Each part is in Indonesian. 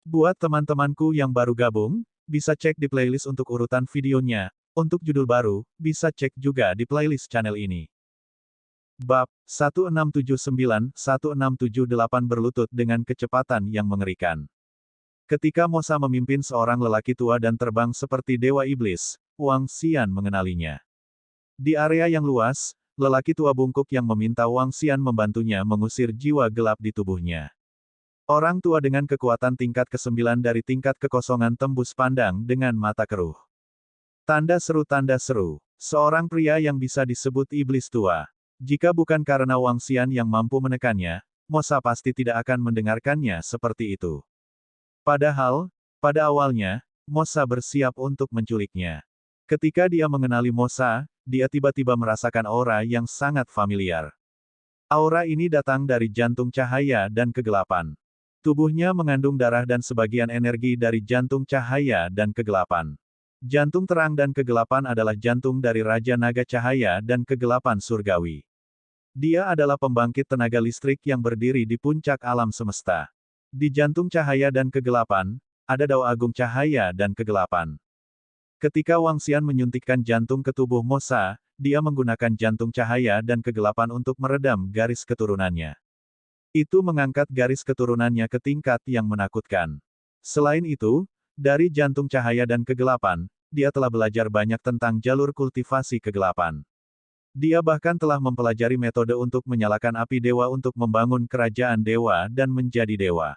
Buat teman-temanku yang baru gabung, bisa cek di playlist untuk urutan videonya. Untuk judul baru, bisa cek juga di playlist channel ini. Bab 1679-1678 berlutut dengan kecepatan yang mengerikan. Ketika Mosa memimpin seorang lelaki tua dan terbang seperti dewa iblis, Wang Xian mengenalinya. Di area yang luas, lelaki tua bungkuk yang meminta Wang Xian membantunya mengusir jiwa gelap di tubuhnya. Orang tua dengan kekuatan tingkat ke-9 dari tingkat kekosongan tembus pandang dengan mata keruh. Tanda seru, seorang pria yang bisa disebut iblis tua. Jika bukan karena Wang Xian yang mampu menekannya, Mosa pasti tidak akan mendengarkannya seperti itu. Padahal, pada awalnya, Mosa bersiap untuk menculiknya. Ketika dia mengenali Mosa, dia tiba-tiba merasakan aura yang sangat familiar. Aura ini datang dari jantung cahaya dan kegelapan. Tubuhnya mengandung darah dan sebagian energi dari jantung cahaya dan kegelapan. Jantung terang dan kegelapan adalah jantung dari Raja Naga Cahaya dan Kegelapan Surgawi. Dia adalah pembangkit tenaga listrik yang berdiri di puncak alam semesta. Di jantung cahaya dan kegelapan, ada Dao Agung Cahaya dan Kegelapan. Ketika Wang Xian menyuntikkan jantung ke tubuh Mosa, dia menggunakan jantung cahaya dan kegelapan untuk meredam garis keturunannya. Itu mengangkat garis keturunannya ke tingkat yang menakutkan. Selain itu, dari jantung cahaya dan kegelapan, dia telah belajar banyak tentang jalur kultivasi kegelapan. Dia bahkan telah mempelajari metode untuk menyalakan api dewa untuk membangun kerajaan dewa dan menjadi dewa.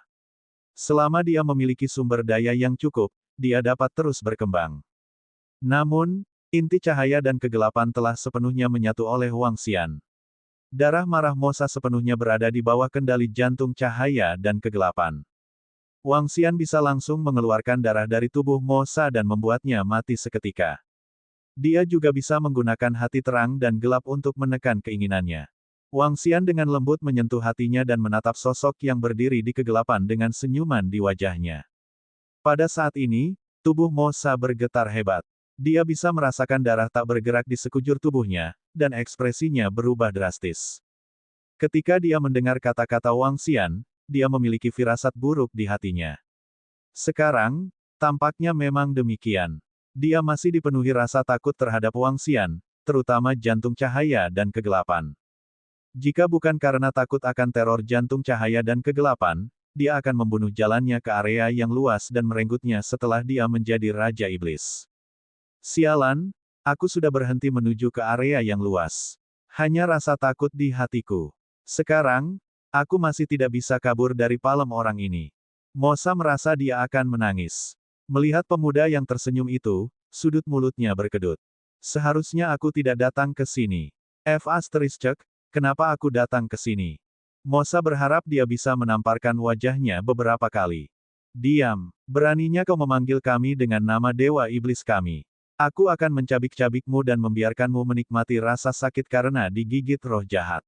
Selama dia memiliki sumber daya yang cukup, dia dapat terus berkembang. Namun, inti cahaya dan kegelapan telah sepenuhnya menyatu oleh Wang Xian. Darah marah Mosa sepenuhnya berada di bawah kendali jantung cahaya dan kegelapan. Wang Xian bisa langsung mengeluarkan darah dari tubuh Mosa dan membuatnya mati seketika. Dia juga bisa menggunakan hati terang dan gelap untuk menekan keinginannya. Wang Xian dengan lembut menyentuh hatinya dan menatap sosok yang berdiri di kegelapan dengan senyuman di wajahnya. Pada saat ini, tubuh Mosa bergetar hebat. Dia bisa merasakan darah tak bergerak di sekujur tubuhnya, dan ekspresinya berubah drastis. Ketika dia mendengar kata-kata Wang Xian, dia memiliki firasat buruk di hatinya. Sekarang, tampaknya memang demikian. Dia masih dipenuhi rasa takut terhadap Wang Xian, terutama jantung cahaya dan kegelapan. Jika bukan karena takut akan teror jantung cahaya dan kegelapan, dia akan membunuh jalannya ke area yang luas dan merenggutnya setelah dia menjadi Raja Iblis. Sialan, aku sudah berhenti menuju ke area yang luas. Hanya rasa takut di hatiku. Sekarang, aku masih tidak bisa kabur dari palem orang ini. Mosa merasa dia akan menangis. Melihat pemuda yang tersenyum itu, sudut mulutnya berkedut. Seharusnya aku tidak datang ke sini. Kenapa aku datang ke sini? Mosa berharap dia bisa menamparkan wajahnya beberapa kali. Diam, beraninya kau memanggil kami dengan nama Dewa Iblis kami. Aku akan mencabik-cabikmu dan membiarkanmu menikmati rasa sakit karena digigit roh jahat.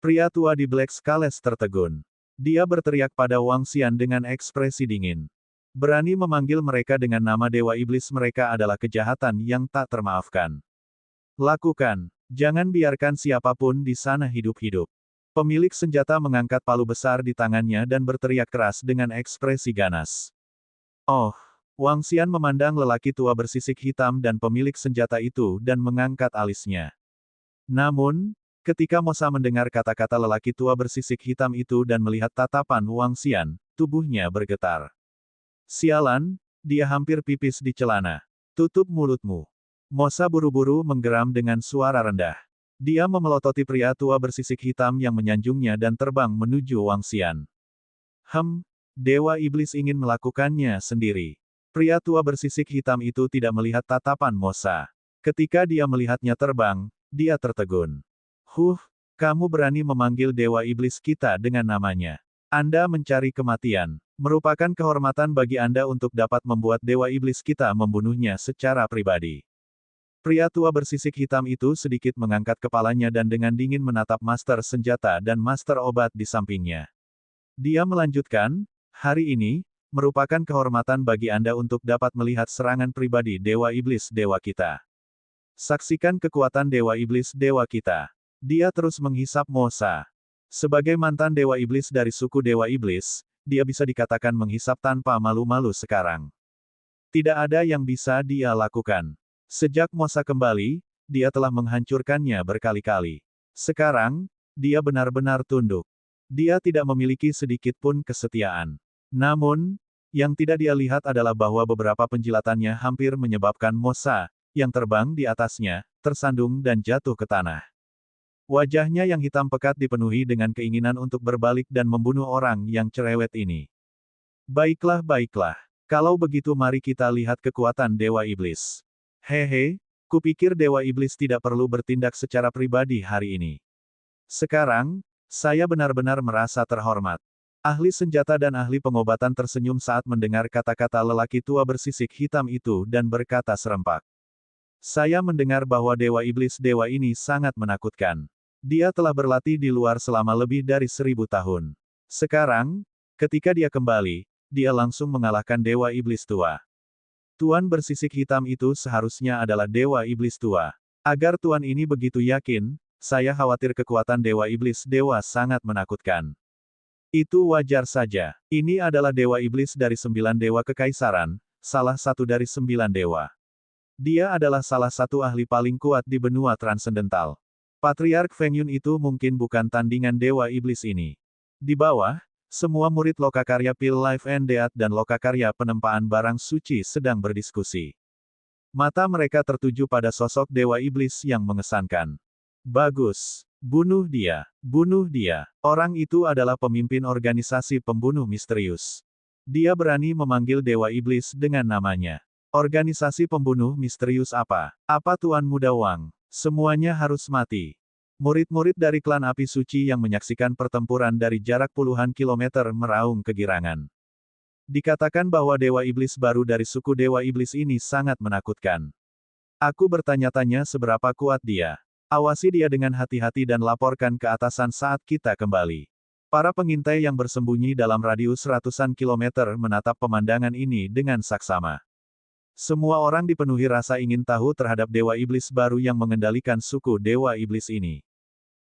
Pria tua di Black Scales tertegun. Dia berteriak pada Wang Xian dengan ekspresi dingin. Berani memanggil mereka dengan nama Dewa Iblis mereka adalah kejahatan yang tak termaafkan. Lakukan. Jangan biarkan siapapun di sana hidup-hidup. Pemilik senjata mengangkat palu besar di tangannya dan berteriak keras dengan ekspresi ganas. Oh! Wang Xian memandang lelaki tua bersisik hitam dan pemilik senjata itu dan mengangkat alisnya. Namun, ketika Mosa mendengar kata-kata lelaki tua bersisik hitam itu dan melihat tatapan Wang Xian, tubuhnya bergetar. Sialan, dia hampir pipis di celana. Tutup mulutmu. Mosa buru-buru menggeram dengan suara rendah. Dia memelototi pria tua bersisik hitam yang menyanjungnya dan terbang menuju Wang Xian. Dewa Iblis ingin melakukannya sendiri. Pria tua bersisik hitam itu tidak melihat tatapan Mosa. Ketika dia melihatnya terbang, dia tertegun. Kamu berani memanggil Dewa Iblis kita dengan namanya. Anda mencari kematian. Merupakan kehormatan bagi Anda untuk dapat membuat Dewa Iblis kita membunuhnya secara pribadi. Pria tua bersisik hitam itu sedikit mengangkat kepalanya dan dengan dingin menatap master senjata dan master obat di sampingnya. Dia melanjutkan, hari ini, merupakan kehormatan bagi Anda untuk dapat melihat serangan pribadi Dewa Iblis Dewa kita. Saksikan kekuatan Dewa Iblis Dewa kita. Dia terus menghisap Mosa. Sebagai mantan Dewa Iblis dari suku Dewa Iblis, dia bisa dikatakan menghisap tanpa malu-malu sekarang. Tidak ada yang bisa dia lakukan. Sejak Mosa kembali, dia telah menghancurkannya berkali-kali. Sekarang, dia benar-benar tunduk. Dia tidak memiliki sedikit pun kesetiaan. Namun, yang tidak dia lihat adalah bahwa beberapa penjilatannya hampir menyebabkan Mosa, yang terbang di atasnya, tersandung dan jatuh ke tanah. Wajahnya yang hitam pekat dipenuhi dengan keinginan untuk berbalik dan membunuh orang yang cerewet ini. Baiklah, baiklah. Kalau begitu mari kita lihat kekuatan Dewa Iblis. Hehe, kupikir Dewa Iblis tidak perlu bertindak secara pribadi hari ini. Sekarang, saya benar-benar merasa terhormat. Ahli senjata dan ahli pengobatan tersenyum saat mendengar kata-kata lelaki tua bersisik hitam itu dan berkata serempak. Saya mendengar bahwa Dewa Iblis dewa ini sangat menakutkan. Dia telah berlatih di luar selama lebih dari 1000 tahun. Sekarang, ketika dia kembali, dia langsung mengalahkan Dewa Iblis tua. Tuan bersisik hitam itu seharusnya adalah Dewa Iblis tua. Agar Tuan ini begitu yakin, saya khawatir kekuatan Dewa Iblis dewa sangat menakutkan. Itu wajar saja. Ini adalah Dewa Iblis dari 9 dewa kekaisaran, salah satu dari 9 dewa. Dia adalah salah satu ahli paling kuat di benua transendental. Patriark Feng Yun itu mungkin bukan tandingan Dewa Iblis ini. Di bawah, semua murid lokakarya Pil Life and Death dan lokakarya penempaan barang suci sedang berdiskusi. Mata mereka tertuju pada sosok Dewa Iblis yang mengesankan. Bagus. Bunuh dia. Bunuh dia. Orang itu adalah pemimpin organisasi pembunuh misterius. Dia berani memanggil Dewa Iblis dengan namanya. Organisasi pembunuh misterius apa? Apa Tuan Muda Wang? Semuanya harus mati. Murid-murid dari klan api suci yang menyaksikan pertempuran dari jarak puluhan kilometer meraung kegirangan. Dikatakan bahwa Dewa Iblis baru dari suku Dewa Iblis ini sangat menakutkan. Aku bertanya-tanya seberapa kuat dia. Awasi dia dengan hati-hati dan laporkan ke atasan saat kita kembali. Para pengintai yang bersembunyi dalam radius ratusan kilometer menatap pemandangan ini dengan saksama. Semua orang dipenuhi rasa ingin tahu terhadap Dewa Iblis baru yang mengendalikan suku Dewa Iblis ini.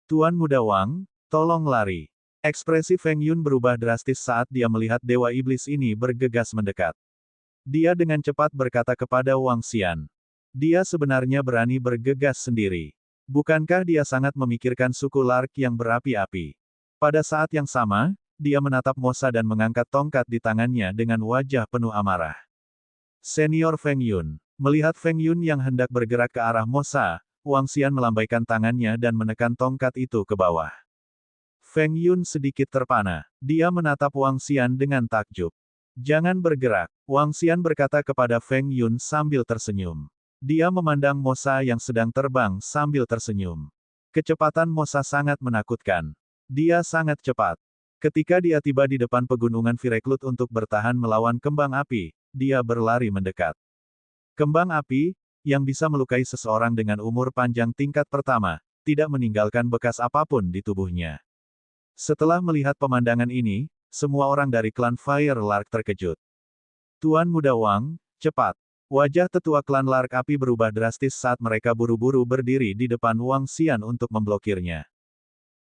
Tuan Muda Wang, tolong lari. Ekspresi Feng Yun berubah drastis saat dia melihat Dewa Iblis ini bergegas mendekat. Dia dengan cepat berkata kepada Wang Xian. Dia sebenarnya berani bergegas sendiri. Bukankah dia sangat memikirkan suku Lark yang berapi-api? Pada saat yang sama, dia menatap Mosa dan mengangkat tongkat di tangannya dengan wajah penuh amarah. Senior Feng Yun. Melihat Feng Yun yang hendak bergerak ke arah Mosa, Wang Xian melambaikan tangannya dan menekan tongkat itu ke bawah. Feng Yun sedikit terpana. Dia menatap Wang Xian dengan takjub. Jangan bergerak, Wang Xian berkata kepada Feng Yun sambil tersenyum. Dia memandang Mosa yang sedang terbang sambil tersenyum. Kecepatan Mosa sangat menakutkan. Dia sangat cepat. Ketika dia tiba di depan pegunungan Vireklut untuk bertahan melawan kembang api, dia berlari mendekat. Kembang api, yang bisa melukai seseorang dengan umur panjang tingkat pertama, tidak meninggalkan bekas apapun di tubuhnya. Setelah melihat pemandangan ini, semua orang dari klan Fire Lark terkejut. Tuan Muda Wang, cepat. Wajah tetua klan Lark Api berubah drastis saat mereka buru-buru berdiri di depan Wang Xian untuk memblokirnya.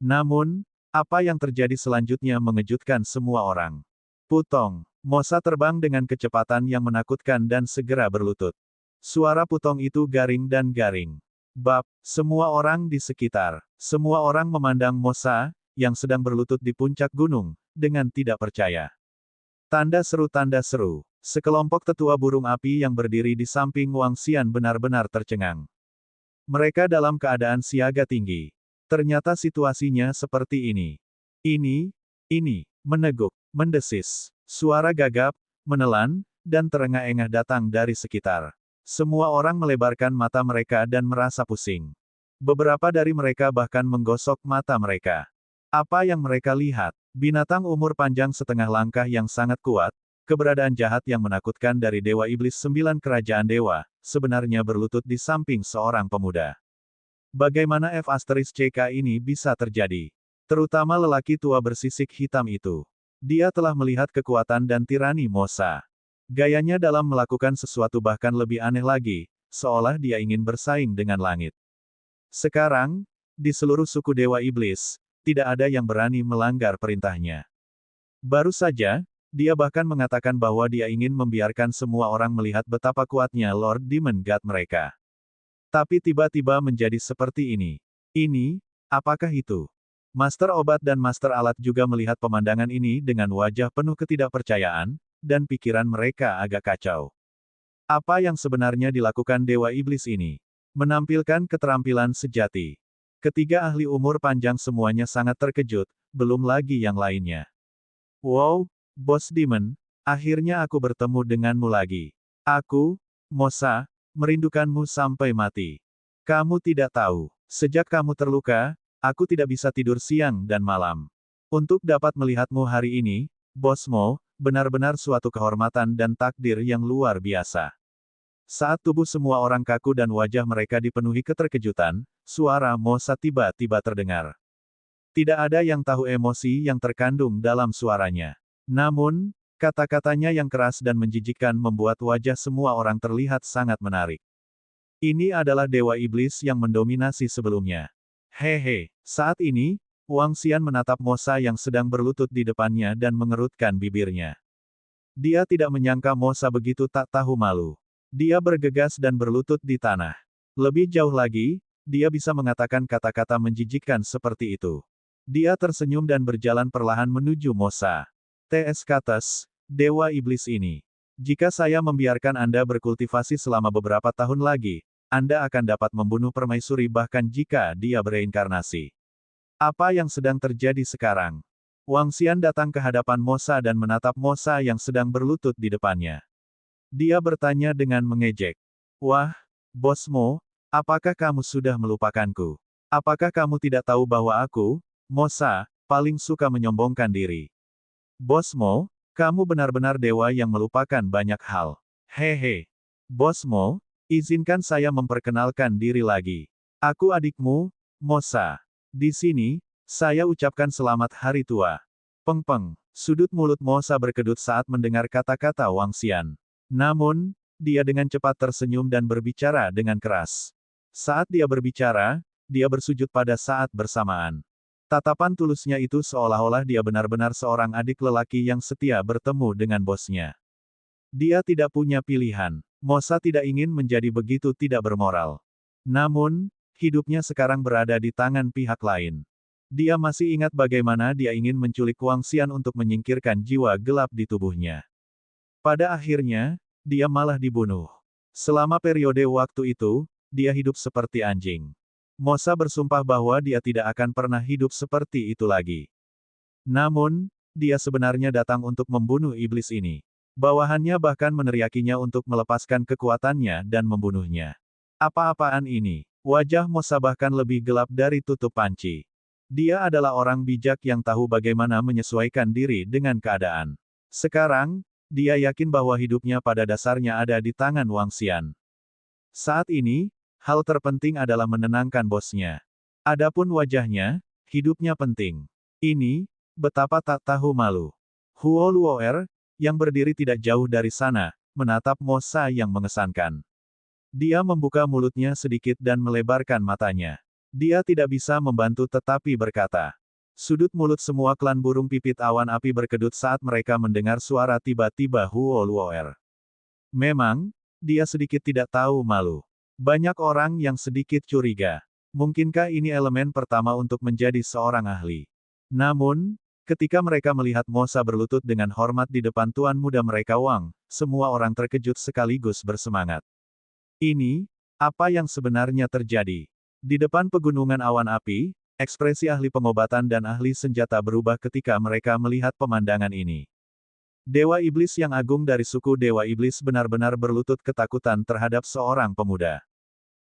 Namun, apa yang terjadi selanjutnya mengejutkan semua orang. Putong. Mosa terbang dengan kecepatan yang menakutkan dan segera berlutut. Suara Putong itu garing dan garing. Bab, semua orang di sekitar. Semua orang memandang Mosa, yang sedang berlutut di puncak gunung, dengan tidak percaya. Tanda seru. Sekelompok tetua burung api yang berdiri di samping Wang Xian benar-benar tercengang. Mereka dalam keadaan siaga tinggi. Ternyata situasinya seperti ini. Ini, meneguk, mendesis. Suara gagap, menelan, dan terengah-engah datang dari sekitar. Semua orang melebarkan mata mereka dan merasa pusing. Beberapa dari mereka bahkan menggosok mata mereka. Apa yang mereka lihat? Binatang umur panjang setengah langkah yang sangat kuat, keberadaan jahat yang menakutkan dari Dewa Iblis 9 kerajaan dewa, sebenarnya berlutut di samping seorang pemuda. Bagaimana F*CK ini bisa terjadi? Terutama lelaki tua bersisik hitam itu. Dia telah melihat kekuatan dan tirani Mosa. Gayanya dalam melakukan sesuatu bahkan lebih aneh lagi, seolah dia ingin bersaing dengan langit. Sekarang, di seluruh suku Dewa Iblis, tidak ada yang berani melanggar perintahnya. Baru saja, dia bahkan mengatakan bahwa dia ingin membiarkan semua orang melihat betapa kuatnya Lord Demon God mereka. Tapi tiba-tiba menjadi seperti ini. Ini, apakah itu? Master obat dan master alat juga melihat pemandangan ini dengan wajah penuh ketidakpercayaan, dan pikiran mereka agak kacau. Apa yang sebenarnya dilakukan Dewa Iblis ini? Menampilkan keterampilan sejati. Ketiga ahli umur panjang semuanya sangat terkejut, belum lagi yang lainnya. Wow, Bos Demon, akhirnya aku bertemu denganmu lagi. Aku, Mosa, merindukanmu sampai mati. Kamu tidak tahu, sejak kamu terluka, aku tidak bisa tidur siang dan malam. Untuk dapat melihatmu hari ini, Bos Mo, benar-benar suatu kehormatan dan takdir yang luar biasa. Saat tubuh semua orang kaku dan wajah mereka dipenuhi keterkejutan, suara Mosa tiba-tiba terdengar. Tidak ada yang tahu emosi yang terkandung dalam suaranya. Namun, kata-katanya yang keras dan menjijikkan membuat wajah semua orang terlihat sangat menarik. Ini adalah Dewa Iblis yang mendominasi sebelumnya. Hehe, saat ini, Wang Xian menatap Mosa yang sedang berlutut di depannya dan mengerutkan bibirnya. Dia tidak menyangka Mosa begitu tak tahu malu. Dia bergegas dan berlutut di tanah. Lebih jauh lagi, dia bisa mengatakan kata-kata menjijikkan seperti itu. Dia tersenyum dan berjalan perlahan menuju Mosa. T.S. Kates, Dewa Iblis ini. Jika saya membiarkan Anda berkultivasi selama beberapa tahun lagi, Anda akan dapat membunuh permaisuri bahkan jika dia bereinkarnasi. Apa yang sedang terjadi sekarang? Wang Xian datang ke hadapan Mosa dan menatap Mosa yang sedang berlutut di depannya. Dia bertanya dengan mengejek. Wah, Bos Mo, apakah kamu sudah melupakanku? Apakah kamu tidak tahu bahwa aku, Mosa, paling suka menyombongkan diri? Bos Mo, kamu benar-benar dewa yang melupakan banyak hal. Hehe. Bos Mo, izinkan saya memperkenalkan diri lagi. Aku adikmu, Mosa. Di sini, saya ucapkan selamat hari tua. Peng-peng, sudut mulut Mosa berkedut saat mendengar kata-kata Wang Xian. Namun, dia dengan cepat tersenyum dan berbicara dengan keras. Saat dia berbicara, dia bersujud pada saat bersamaan. Tatapan tulusnya itu seolah-olah dia benar-benar seorang adik lelaki yang setia bertemu dengan bosnya. Dia tidak punya pilihan. Mosa tidak ingin menjadi begitu tidak bermoral. Namun, hidupnya sekarang berada di tangan pihak lain. Dia masih ingat bagaimana dia ingin menculik Wang Xian untuk menyingkirkan jiwa gelap di tubuhnya. Pada akhirnya, dia malah dibunuh. Selama periode waktu itu, dia hidup seperti anjing. Mosa bersumpah bahwa dia tidak akan pernah hidup seperti itu lagi. Namun, dia sebenarnya datang untuk membunuh iblis ini. Bawahannya bahkan meneriakinya untuk melepaskan kekuatannya dan membunuhnya. Apa-apaan ini? Wajah Mosa bahkan lebih gelap dari tutup panci. Dia adalah orang bijak yang tahu bagaimana menyesuaikan diri dengan keadaan. Sekarang, dia yakin bahwa hidupnya pada dasarnya ada di tangan Wang Xian. Saat ini, hal terpenting adalah menenangkan bosnya. Adapun wajahnya, hidupnya penting. Ini, betapa tak tahu malu. Huo Luoer, yang berdiri tidak jauh dari sana, menatap Mosa yang mengesankan. Dia membuka mulutnya sedikit dan melebarkan matanya. Dia tidak bisa membantu tetapi berkata. Sudut mulut semua klan burung pipit awan api berkedut saat mereka mendengar suara tiba-tiba Huo Luoer. Memang, dia sedikit tidak tahu malu. Banyak orang yang sedikit curiga. Mungkinkah ini elemen pertama untuk menjadi seorang ahli? Namun, ketika mereka melihat Mosa berlutut dengan hormat di depan tuan muda mereka Wang, semua orang terkejut sekaligus bersemangat. Ini, apa yang sebenarnya terjadi? Di depan pegunungan awan api, ekspresi ahli pengobatan dan ahli senjata berubah ketika mereka melihat pemandangan ini. Dewa Iblis yang agung dari suku Dewa Iblis benar-benar berlutut ketakutan terhadap seorang pemuda.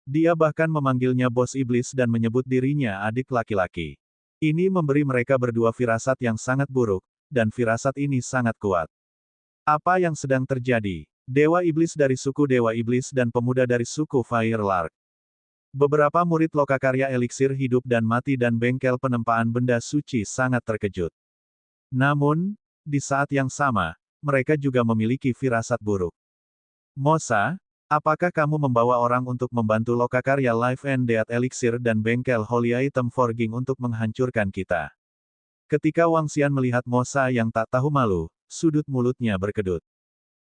Dia bahkan memanggilnya bos iblis dan menyebut dirinya adik laki-laki. Ini memberi mereka berdua firasat yang sangat buruk, dan firasat ini sangat kuat. Apa yang sedang terjadi? Dewa Iblis dari suku Dewa Iblis dan pemuda dari suku Firelark. Beberapa murid lokakarya eliksir hidup dan mati dan bengkel penempaan benda suci sangat terkejut. Namun, di saat yang sama, mereka juga memiliki firasat buruk. Mosa, apakah kamu membawa orang untuk membantu lokakarya Life and Death Elixir dan bengkel Holy Item Forging untuk menghancurkan kita? Ketika Wang Xian melihat Mosa yang tak tahu malu, sudut mulutnya berkedut.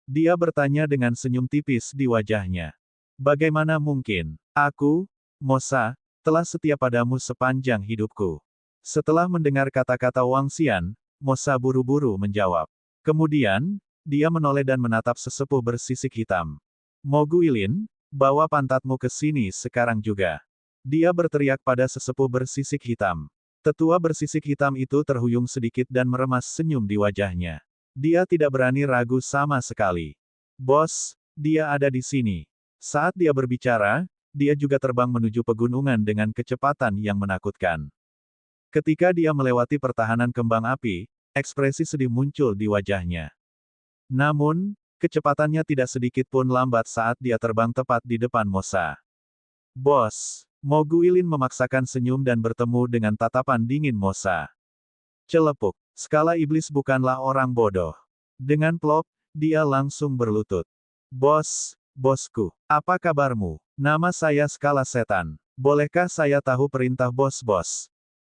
Dia bertanya dengan senyum tipis di wajahnya. Bagaimana mungkin? Aku, Mosa, telah setia padamu sepanjang hidupku. Setelah mendengar kata-kata Wang Xian, Mosa buru-buru menjawab. Kemudian, dia menoleh dan menatap sesepuh bersisik hitam. Mo Guilin, bawa pantatmu ke sini sekarang juga. Dia berteriak pada sesepuh bersisik hitam. Tetua bersisik hitam itu terhuyung sedikit dan meremas senyum di wajahnya. Dia tidak berani ragu sama sekali. Bos, dia ada di sini. Saat dia berbicara, dia juga terbang menuju pegunungan dengan kecepatan yang menakutkan. Ketika dia melewati pertahanan kembang api, ekspresi sedih muncul di wajahnya. Namun, kecepatannya tidak sedikit pun lambat saat dia terbang tepat di depan Mosa. Bos, Mo Guilin memaksakan senyum dan bertemu dengan tatapan dingin Mosa. Celepuk, skala iblis bukanlah orang bodoh. Dengan plop, dia langsung berlutut. Bosku, apa kabarmu? Nama saya Skala Setan. Bolehkah saya tahu perintah bos?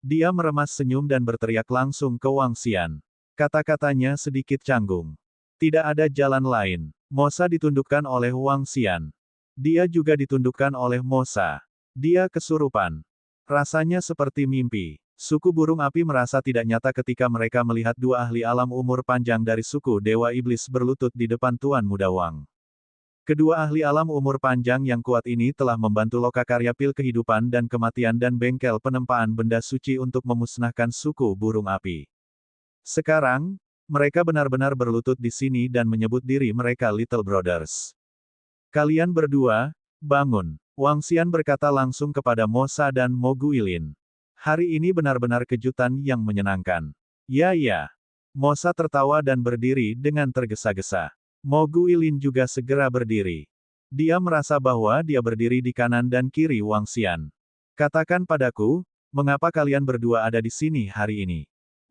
Dia meremas senyum dan berteriak langsung ke Wang Xian. Kata-katanya sedikit canggung. Tidak ada jalan lain. Mosa ditundukkan oleh Wang Xian. Dia juga ditundukkan oleh Mosa. Dia kesurupan. Rasanya seperti mimpi. Suku burung api merasa tidak nyata ketika mereka melihat dua ahli alam umur panjang dari suku Dewa Iblis berlutut di depan Tuan Muda Wang. Kedua ahli alam umur panjang yang kuat ini telah membantu lokakarya pil kehidupan dan kematian dan bengkel penempaan benda suci untuk memusnahkan suku burung api. Sekarang, mereka benar-benar berlutut di sini dan menyebut diri mereka Little Brothers. Kalian berdua, bangun. Wang Xian berkata langsung kepada Mosa dan Mo Guilin. Hari ini benar-benar kejutan yang menyenangkan. Ya. Mosa tertawa dan berdiri dengan tergesa-gesa. Mo Guilin juga segera berdiri. Dia merasa bahwa dia berdiri di kanan dan kiri Wang Xian. Katakan padaku, mengapa kalian berdua ada di sini hari ini?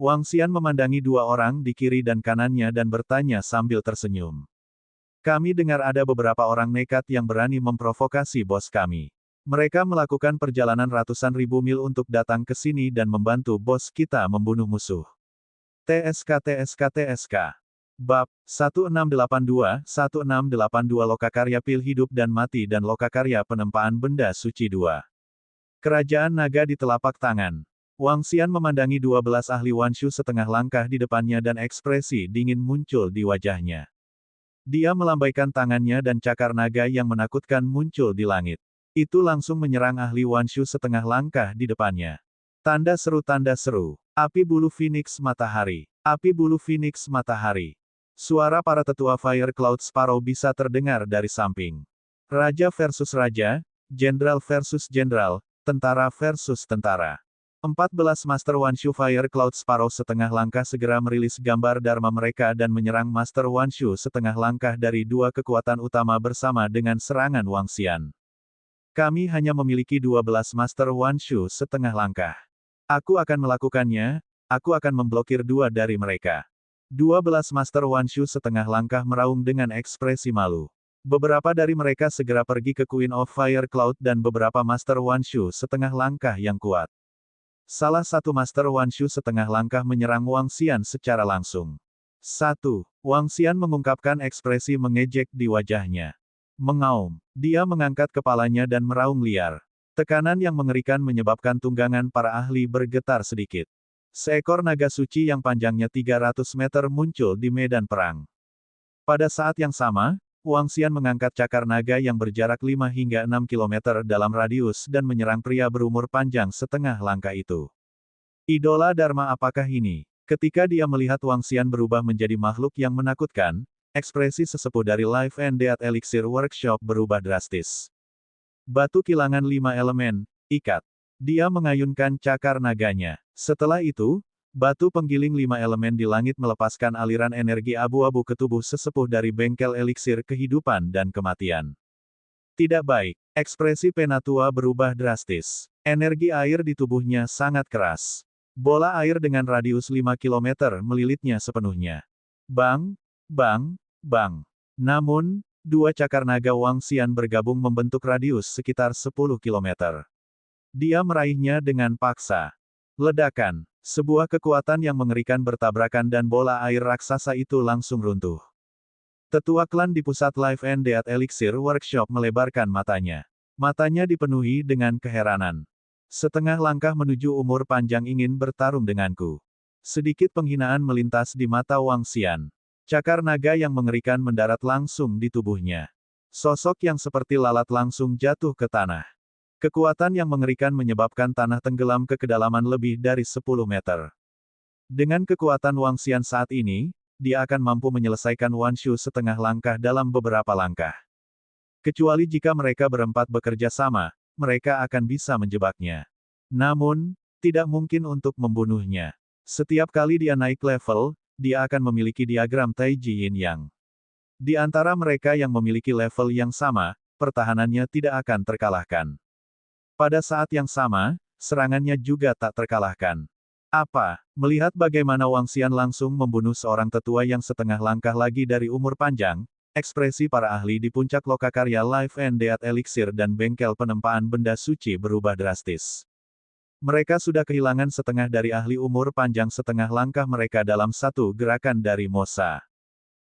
Wang Xian memandangi dua orang di kiri dan kanannya dan bertanya sambil tersenyum. Kami dengar ada beberapa orang nekat yang berani memprovokasi bos kami. Mereka melakukan perjalanan ratusan ribu mil untuk datang ke sini dan membantu bos kita membunuh musuh. TSK. Bab 1682 Lokakarya Pil Hidup dan Mati dan Lokakarya Penempaan Benda Suci 2. Kerajaan Naga di telapak tangan. Wang Xian memandangi 12 ahli Wanshu setengah langkah di depannya dan ekspresi dingin muncul di wajahnya. Dia melambaikan tangannya dan cakar naga yang menakutkan muncul di langit. Itu langsung menyerang ahli Wanshu setengah langkah di depannya. Tanda seru. Api bulu Phoenix Matahari. Api bulu Phoenix Matahari. Suara para tetua Fire Cloud Sparrow bisa terdengar dari samping. Raja versus raja, jenderal versus jenderal, tentara versus tentara. 14 Master Wanshu Fire Cloud Sparrow setengah langkah segera merilis gambar dharma mereka dan menyerang Master Wanshu setengah langkah dari dua kekuatan utama bersama dengan serangan Wang Xian. Kami hanya memiliki 12 Master Wanshu setengah langkah. Aku akan melakukannya, aku akan memblokir dua dari mereka. 12 Master Wanshu setengah langkah meraung dengan ekspresi malu. Beberapa dari mereka segera pergi ke Queen of Fire Cloud dan beberapa Master Wanshu setengah langkah yang kuat. Salah satu Master Wanshu setengah langkah menyerang Wang Xian secara langsung. 1. Wang Xian mengungkapkan ekspresi mengejek di wajahnya. Mengaum. Dia mengangkat kepalanya dan meraung liar. Tekanan yang mengerikan menyebabkan tunggangan para ahli bergetar sedikit. Seekor naga suci yang panjangnya 300 meter muncul di medan perang. Pada saat yang sama, Wang Xian mengangkat cakar naga yang berjarak 5 hingga 6 km dalam radius dan menyerang pria berumur panjang setengah langkah itu. Idola Dharma apakah ini? Ketika dia melihat Wang Xian berubah menjadi makhluk yang menakutkan, ekspresi sesepuh dari Life and Death Elixir Workshop berubah drastis. Batu kilangan 5 elemen, ikat. Dia mengayunkan cakar naganya. Setelah itu, batu penggiling 5 elemen di langit melepaskan aliran energi abu-abu ke tubuh sesepuh dari bengkel eliksir kehidupan dan kematian. Tidak baik. Ekspresi Penatua berubah drastis. Energi air di tubuhnya sangat keras. Bola air dengan radius 5 km melilitnya sepenuhnya. Bang. Namun, dua cakar naga Wang Xian bergabung membentuk radius sekitar 10 km. Dia meraihnya dengan paksa. Ledakan. Sebuah kekuatan yang mengerikan bertabrakan dan bola air raksasa itu langsung runtuh. Tetua klan di pusat Life and Death Elixir Workshop melebarkan matanya. Matanya dipenuhi dengan keheranan. Setengah langkah menuju umur panjang ingin bertarung denganku. Sedikit penghinaan melintas di mata Wang Xian. Cakar naga yang mengerikan mendarat langsung di tubuhnya. Sosok yang seperti lalat langsung jatuh ke tanah. Kekuatan yang mengerikan menyebabkan tanah tenggelam ke kedalaman lebih dari 10 meter. Dengan kekuatan Wang Xian saat ini, dia akan mampu menyelesaikan Wan Shu setengah langkah dalam beberapa langkah. Kecuali jika mereka berempat bekerja sama, mereka akan bisa menjebaknya. Namun, tidak mungkin untuk membunuhnya. Setiap kali dia naik level, dia akan memiliki diagram Taiji Yin Yang. Di antara mereka yang memiliki level yang sama, pertahanannya tidak akan terkalahkan. Pada saat yang sama, serangannya juga tak terkalahkan. Apa? Melihat bagaimana Wang Xian langsung membunuh seorang tetua yang setengah langkah lagi dari umur panjang, ekspresi para ahli di puncak lokakarya Life and Death Elixir dan bengkel penempaan benda suci berubah drastis. Mereka sudah kehilangan setengah dari ahli umur panjang setengah langkah mereka dalam satu gerakan dari Mosa.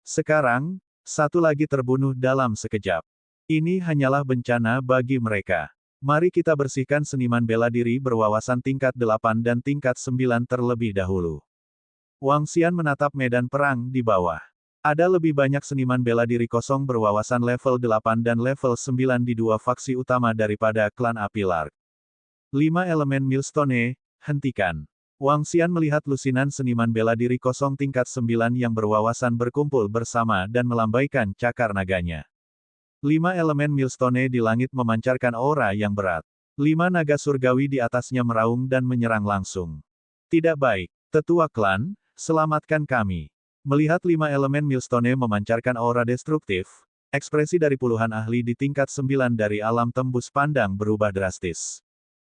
Sekarang, satu lagi terbunuh dalam sekejap. Ini hanyalah bencana bagi mereka. Mari kita bersihkan seniman bela diri berwawasan tingkat 8 dan tingkat 9 terlebih dahulu. Wang Xian menatap medan perang di bawah. Ada lebih banyak seniman bela diri kosong berwawasan level 8 dan level 9 di dua faksi utama daripada klan Api Lark. 5 elemen Millstone, hentikan. Wang Xian melihat lusinan seniman bela diri kosong tingkat 9 yang berwawasan berkumpul bersama dan melambaikan cakar naganya. 5 elemen Millstone di langit memancarkan aura yang berat. 5 naga surgawi di atasnya meraung dan menyerang langsung. Tidak baik. Tetua klan, selamatkan kami. Melihat 5 elemen Millstone memancarkan aura destruktif, ekspresi dari puluhan ahli di tingkat 9 dari alam tembus pandang berubah drastis.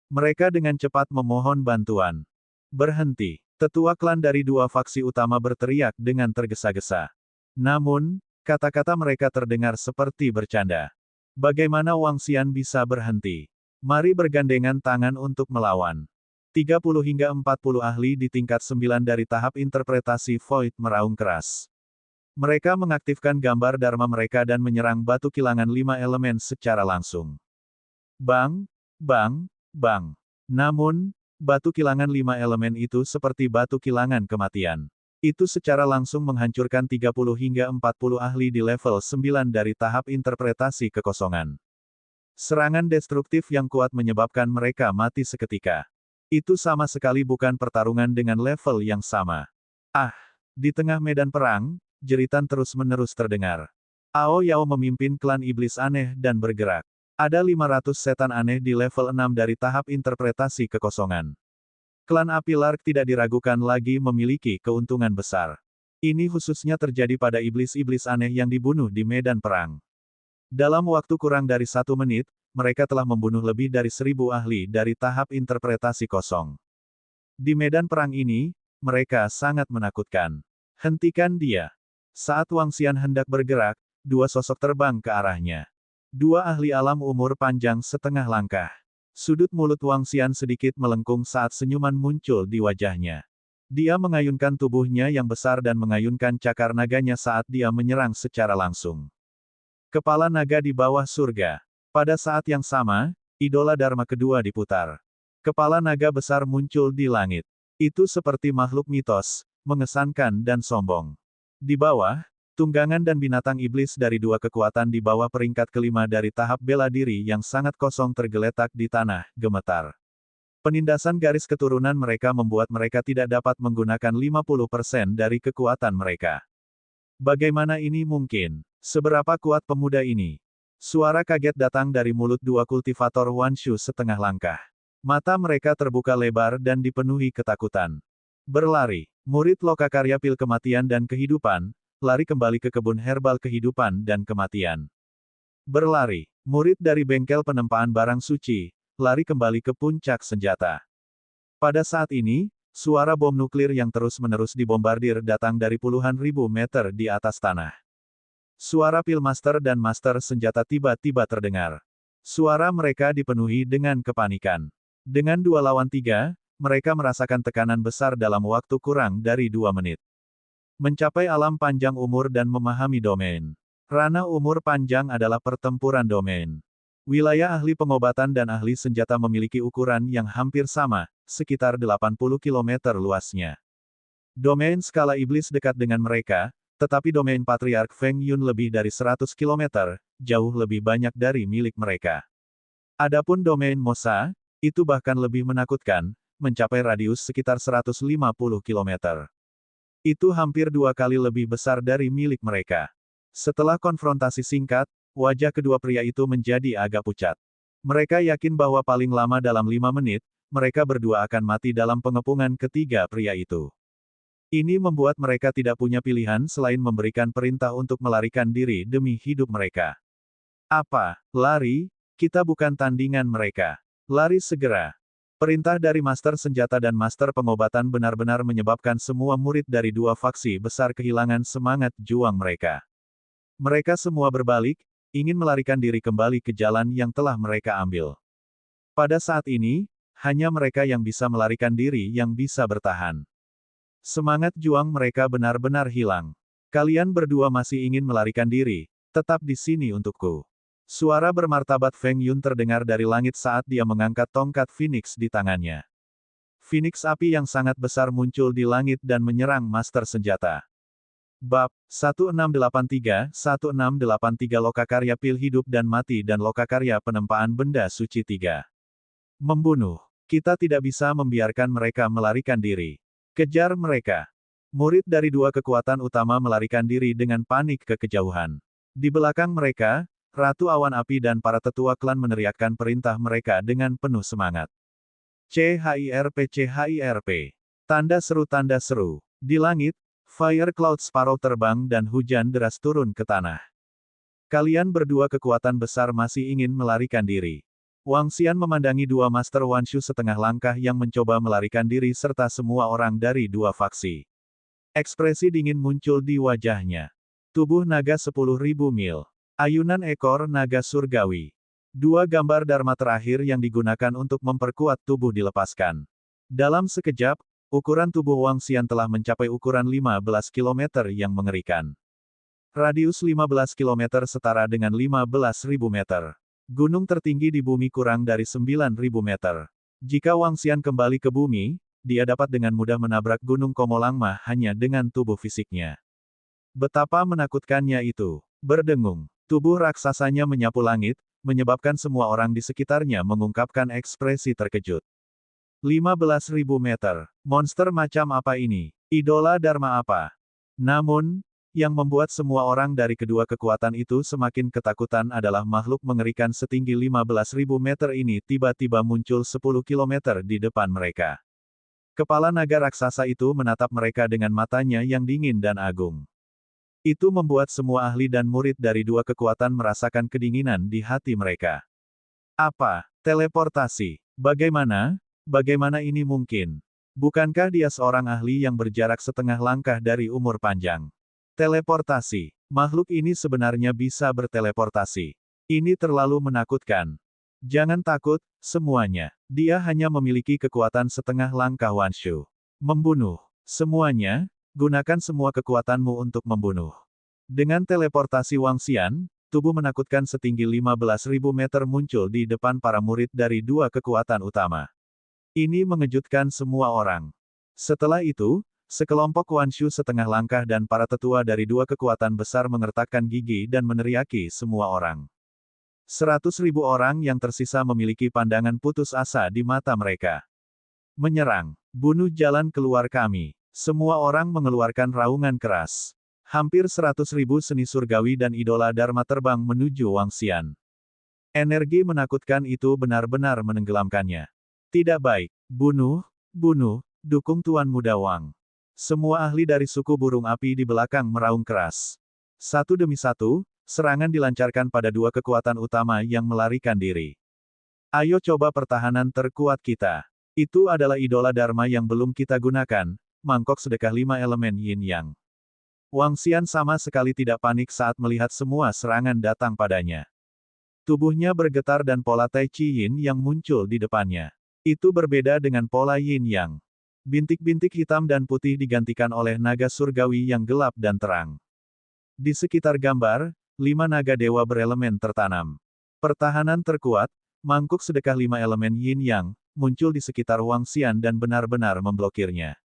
Mereka dengan cepat memohon bantuan. Berhenti. Tetua klan dari dua faksi utama berteriak dengan tergesa-gesa. Namun, kata-kata mereka terdengar seperti bercanda. Bagaimana Wang Xian bisa berhenti? Mari bergandengan tangan untuk melawan. 30 hingga 40 ahli di tingkat 9 dari tahap interpretasi Void meraung keras. Mereka mengaktifkan gambar Dharma mereka dan menyerang batu kilangan 5 elemen secara langsung. Bang, bang, bang. Namun, batu kilangan 5 elemen itu seperti batu kilangan kematian. Itu secara langsung menghancurkan 30 hingga 40 ahli di level 9 dari tahap interpretasi kekosongan. Serangan destruktif yang kuat menyebabkan mereka mati seketika. Itu sama sekali bukan pertarungan dengan level yang sama. Ah! Di tengah medan perang, jeritan terus-menerus terdengar. Ao Yao memimpin klan iblis aneh dan bergerak. Ada 500 setan aneh di level 6 dari tahap interpretasi kekosongan. Klan Api Lark tidak diragukan lagi memiliki keuntungan besar. Ini khususnya terjadi pada iblis-iblis aneh yang dibunuh di medan perang. Dalam waktu kurang dari 1 menit, mereka telah membunuh lebih dari 1000 ahli dari tahap interpretasi kosong. Di medan perang ini, mereka sangat menakutkan. Hentikan dia. Saat Wang Xian hendak bergerak, dua sosok terbang ke arahnya. Dua ahli alam umur panjang setengah langkah. Sudut mulut Wang Xian sedikit melengkung saat senyuman muncul di wajahnya. Dia mengayunkan tubuhnya yang besar dan mengayunkan cakar naganya saat dia menyerang secara langsung. Kepala naga di bawah surga. Pada saat yang sama, idola Dharma kedua diputar. Kepala naga besar muncul di langit. Itu seperti makhluk mitos, mengesankan dan sombong. Di bawah, tunggangan dan binatang iblis dari dua kekuatan di bawah peringkat kelima dari tahap bela diri yang sangat kosong tergeletak di tanah, gemetar. Penindasan garis keturunan mereka membuat mereka tidak dapat menggunakan 50% dari kekuatan mereka. Bagaimana ini mungkin? Seberapa kuat pemuda ini? Suara kaget datang dari mulut dua kultivator Wan Shu setengah langkah. Mata mereka terbuka lebar dan dipenuhi ketakutan. Berlari, murid lokakarya pil kematian dan kehidupan, lari kembali ke kebun herbal kehidupan dan kematian. Berlari, murid dari bengkel penempaan barang suci, lari kembali ke puncak senjata. Pada saat ini, suara bom nuklir yang terus-menerus dibombardir datang dari puluhan ribu meter di atas tanah. Suara pil master dan master senjata tiba-tiba terdengar. Suara mereka dipenuhi dengan kepanikan. Dengan 2 lawan 3, mereka merasakan tekanan besar dalam waktu kurang dari 2 menit. Mencapai alam panjang umur dan memahami domain. Ranah umur panjang adalah pertempuran domain. Wilayah ahli pengobatan dan ahli senjata memiliki ukuran yang hampir sama, sekitar 80 km luasnya. Domain skala iblis dekat dengan mereka, tetapi domain Patriark Feng Yun lebih dari 100 km, jauh lebih banyak dari milik mereka. Adapun domain Mosa, itu bahkan lebih menakutkan, mencapai radius sekitar 150 km. Itu hampir 2 kali lebih besar dari milik mereka. Setelah konfrontasi singkat, wajah kedua pria itu menjadi agak pucat. Mereka yakin bahwa paling lama dalam 5 menit, mereka berdua akan mati dalam pengepungan ketiga pria itu. Ini membuat mereka tidak punya pilihan selain memberikan perintah untuk melarikan diri demi hidup mereka. Apa? Lari? Kita bukan tandingan mereka. Lari segera. Perintah dari Master Senjata dan Master Pengobatan benar-benar menyebabkan semua murid dari dua faksi besar kehilangan semangat juang mereka. Mereka semua berbalik, ingin melarikan diri kembali ke jalan yang telah mereka ambil. Pada saat ini, hanya mereka yang bisa melarikan diri yang bisa bertahan. Semangat juang mereka benar-benar hilang. Kalian berdua masih ingin melarikan diri, tetap di sini untukku. Suara bermartabat Feng Yun terdengar dari langit saat dia mengangkat tongkat Phoenix di tangannya. Phoenix api yang sangat besar muncul di langit dan menyerang Master Senjata. Bab 1683-1683 Lokakarya Pil Hidup dan Mati dan Lokakarya Penempaan Benda Suci 3. Membunuh. Kita tidak bisa membiarkan mereka melarikan diri. Kejar mereka. Murid dari dua kekuatan utama melarikan diri dengan panik ke kejauhan. Di belakang mereka, Ratu Awan Api dan para tetua klan meneriakkan perintah mereka dengan penuh semangat. CHIRP CHIRP. Tanda seru. Di langit, Fire Cloud Sparrow terbang dan hujan deras turun ke tanah. Kalian berdua kekuatan besar masih ingin melarikan diri. Wang Xian memandangi dua Master Wanshu setengah langkah yang mencoba melarikan diri serta semua orang dari dua faksi. Ekspresi dingin muncul di wajahnya. Tubuh naga 10.000 mil. Ayunan ekor naga surgawi. Dua gambar Dharma terakhir yang digunakan untuk memperkuat tubuh dilepaskan. Dalam sekejap, ukuran tubuh Wang Xian telah mencapai ukuran 15 km yang mengerikan. Radius 15 km setara dengan 15.000 meter. Gunung tertinggi di bumi kurang dari 9.000 meter. Jika Wang Xian kembali ke bumi, dia dapat dengan mudah menabrak Gunung Komolangma hanya dengan tubuh fisiknya. Betapa menakutkannya itu. Berdengung. Tubuh raksasanya menyapu langit, menyebabkan semua orang di sekitarnya mengungkapkan ekspresi terkejut. 15.000 meter. Monster macam apa ini? Idola Dharma apa? Namun, yang membuat semua orang dari kedua kekuatan itu semakin ketakutan adalah makhluk mengerikan setinggi 15.000 meter ini tiba-tiba muncul 10 km di depan mereka. Kepala naga raksasa itu menatap mereka dengan matanya yang dingin dan agung. Itu membuat semua ahli dan murid dari dua kekuatan merasakan kedinginan di hati mereka. Apa? Teleportasi? Bagaimana? Bagaimana ini mungkin? Bukankah dia seorang ahli yang berjarak setengah langkah dari umur panjang? Teleportasi. Makhluk ini sebenarnya bisa berteleportasi. Ini terlalu menakutkan. Jangan takut, semuanya. Dia hanya memiliki kekuatan setengah langkah Wanshu. Membunuh. Semuanya. Gunakan semua kekuatanmu untuk membunuh. Dengan teleportasi Wang Xian, tubuh menakutkan setinggi 15.000 meter muncul di depan para murid dari dua kekuatan utama. Ini mengejutkan semua orang. Setelah itu, sekelompok Wanshu setengah langkah dan para tetua dari dua kekuatan besar mengertakkan gigi dan meneriaki semua orang. 100.000 orang yang tersisa memiliki pandangan putus asa di mata mereka. Menyerang. Bunuh jalan keluar kami. Semua orang mengeluarkan raungan keras. Hampir 100.000 seni surgawi dan idola Dharma terbang menuju Wang Xian. Energi menakutkan itu benar-benar menenggelamkannya. Tidak baik. Bunuh, dukung Tuan Muda Wang. Semua ahli dari suku burung api di belakang meraung keras. Satu demi satu, serangan dilancarkan pada dua kekuatan utama yang melarikan diri. Ayo coba pertahanan terkuat kita. Itu adalah idola Dharma yang belum kita gunakan. Mangkok sedekah 5 elemen yin yang. Wang Xian sama sekali tidak panik saat melihat semua serangan datang padanya. Tubuhnya bergetar dan pola Tai Chi Yin yang muncul di depannya. Itu berbeda dengan pola yin-yang. Bintik-bintik hitam dan putih digantikan oleh naga surgawi yang gelap dan terang. Di sekitar gambar, 5 naga dewa berelemen tertanam. Pertahanan terkuat, mangkuk sedekah 5 elemen yin-yang, muncul di sekitar Wang Xian dan benar-benar memblokirnya.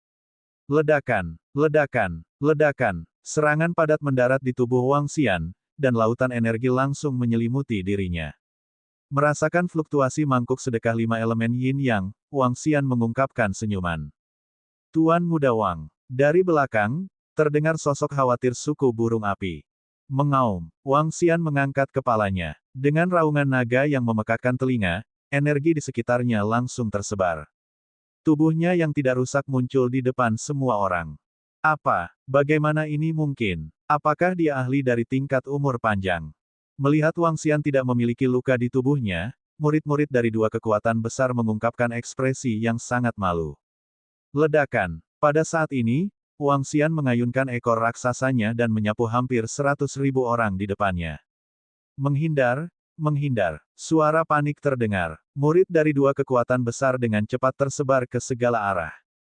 Ledakan, ledakan, ledakan, serangan padat mendarat di tubuh Wang Xian, dan lautan energi langsung menyelimuti dirinya. Merasakan fluktuasi mangkuk sedekah 5 elemen yin-yang, Wang Xian mengungkapkan senyuman. Tuan Muda Wang. Dari belakang, terdengar sosok khawatir suku burung api. Mengaum, Wang Xian mengangkat kepalanya. Dengan raungan naga yang memekakkan telinga, energi di sekitarnya langsung tersebar. Tubuhnya yang tidak rusak muncul di depan semua orang. Apa? Bagaimana ini mungkin? Apakah dia ahli dari tingkat umur panjang? Melihat Wang Xian tidak memiliki luka di tubuhnya, murid-murid dari 2 kekuatan besar mengungkapkan ekspresi yang sangat malu. Ledakan. Pada saat ini, Wang Xian mengayunkan ekor raksasanya dan menyapu hampir 100.000 orang di depannya. Menghindar, menghindar. Suara panik terdengar. Murid dari 2 kekuatan besar dengan cepat tersebar ke segala arah.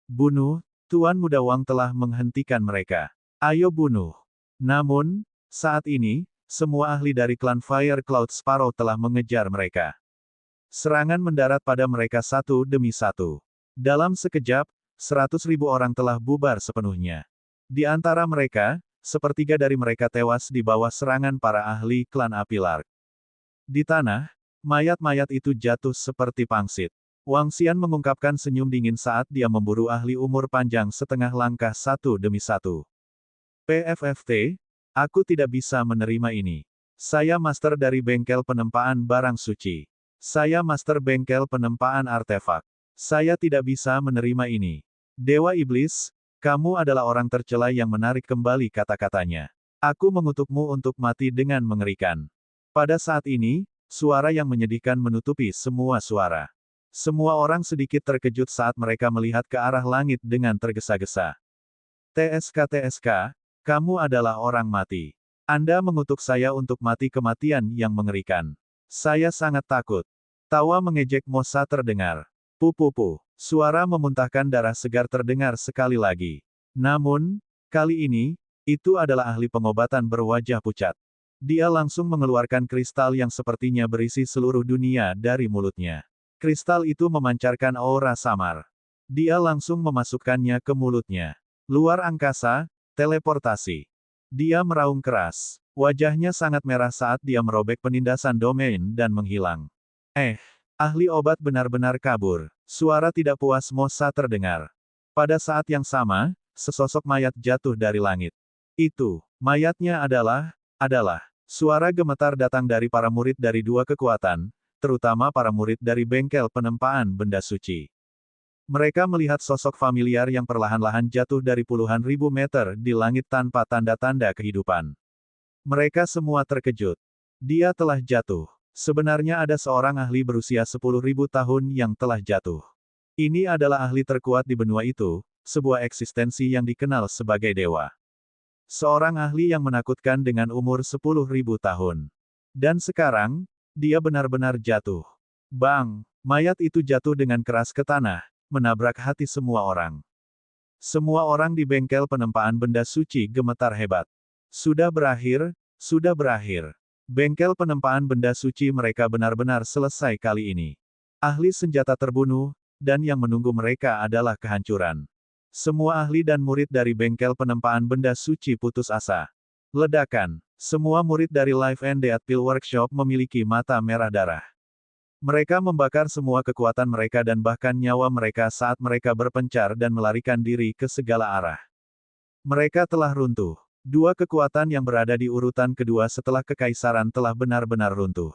Bunuh, Tuan Muda Wang telah menghentikan mereka. Ayo bunuh. Namun, saat ini, semua ahli dari klan Fire Cloud Sparrow telah mengejar mereka. Serangan mendarat pada mereka satu demi satu. Dalam sekejap, 100.000 orang telah bubar sepenuhnya. Di antara mereka, sepertiga dari mereka tewas di bawah serangan para ahli klan Api Lark. Di tanah, mayat-mayat itu jatuh seperti pangsit. Wang Xian mengungkapkan senyum dingin saat dia memburu ahli umur panjang setengah langkah satu demi satu. PFFT, aku tidak bisa menerima ini. Saya master dari bengkel penempaan barang suci. Saya master bengkel penempaan artefak. Saya tidak bisa menerima ini. Dewa Iblis, kamu adalah orang tercela yang menarik kembali kata-katanya. Aku mengutukmu untuk mati dengan mengerikan. Pada saat ini, suara yang menyedihkan menutupi semua suara. Semua orang sedikit terkejut saat mereka melihat ke arah langit dengan tergesa-gesa. TSK, kamu adalah orang mati. Anda mengutuk saya untuk mati kematian yang mengerikan. Saya sangat takut. Tawa mengejek Mosa terdengar. Pupupu. Suara memuntahkan darah segar terdengar sekali lagi. Namun, kali ini, itu adalah ahli pengobatan berwajah pucat. Dia langsung mengeluarkan kristal yang sepertinya berisi seluruh dunia dari mulutnya. Kristal itu memancarkan aura samar. Dia langsung memasukkannya ke mulutnya. Luar angkasa, teleportasi. Dia meraung keras. Wajahnya sangat merah saat dia merobek penindasan domain dan menghilang. Ahli obat benar-benar kabur. Suara tidak puas Mosa terdengar. Pada saat yang sama, sesosok mayat jatuh dari langit. Itu, mayatnya adalah, suara gemetar datang dari para murid dari 2 kekuatan, terutama para murid dari bengkel penempaan benda suci. Mereka melihat sosok familiar yang perlahan-lahan jatuh dari puluhan ribu meter di langit tanpa tanda-tanda kehidupan. Mereka semua terkejut. Dia telah jatuh. Sebenarnya ada seorang ahli berusia 10.000 tahun yang telah jatuh. Ini adalah ahli terkuat di benua itu, sebuah eksistensi yang dikenal sebagai dewa. Seorang ahli yang menakutkan dengan umur 10.000 tahun. Dan sekarang, dia benar-benar jatuh. Bang! Mayat itu jatuh dengan keras ke tanah, menabrak hati semua orang. Semua orang di bengkel penempaan benda suci gemetar hebat. Sudah berakhir, sudah berakhir. Bengkel penempaan benda suci mereka benar-benar selesai kali ini. Ahli senjata terbunuh, dan yang menunggu mereka adalah kehancuran. Semua ahli dan murid dari bengkel penempaan benda suci putus asa. Ledakan. Semua murid dari Life and Death Pill Workshop memiliki mata merah darah. Mereka membakar semua kekuatan mereka dan bahkan nyawa mereka saat mereka berpencar dan melarikan diri ke segala arah. Mereka telah runtuh. 2 kekuatan yang berada di urutan kedua setelah kekaisaran telah benar-benar runtuh.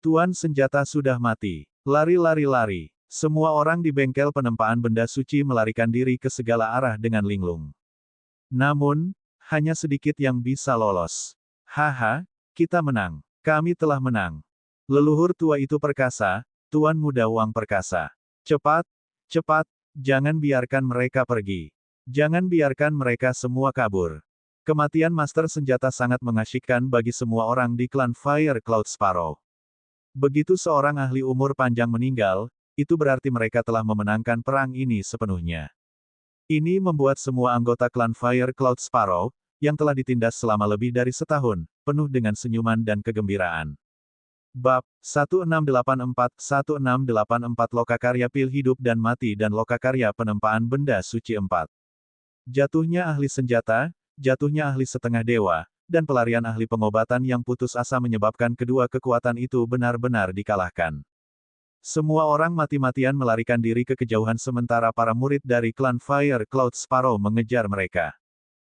Tuan senjata sudah mati. Lari. Semua orang di bengkel penempaan benda suci melarikan diri ke segala arah dengan linglung. Namun, hanya sedikit yang bisa lolos. Haha, kita menang. Kami telah menang. Leluhur tua itu perkasa, Tuan Muda Wang perkasa. Cepat, jangan biarkan mereka pergi. Jangan biarkan mereka semua kabur. Kematian Master Senjata sangat mengasyikkan bagi semua orang di klan Fire Cloud Sparrow. Begitu seorang ahli umur panjang meninggal, itu berarti mereka telah memenangkan perang ini sepenuhnya. Ini membuat semua anggota klan Fire Cloud Sparrow, yang telah ditindas selama lebih dari setahun, penuh dengan senyuman dan kegembiraan. Bab 1684 Lokakarya Pil Hidup dan Mati dan Lokakarya Penempaan Benda Suci 4. Jatuhnya ahli senjata, jatuhnya ahli setengah dewa, dan pelarian ahli pengobatan yang putus asa menyebabkan kedua kekuatan itu benar-benar dikalahkan. Semua orang mati-matian melarikan diri ke kejauhan sementara para murid dari klan Fire Cloud Sparrow mengejar mereka.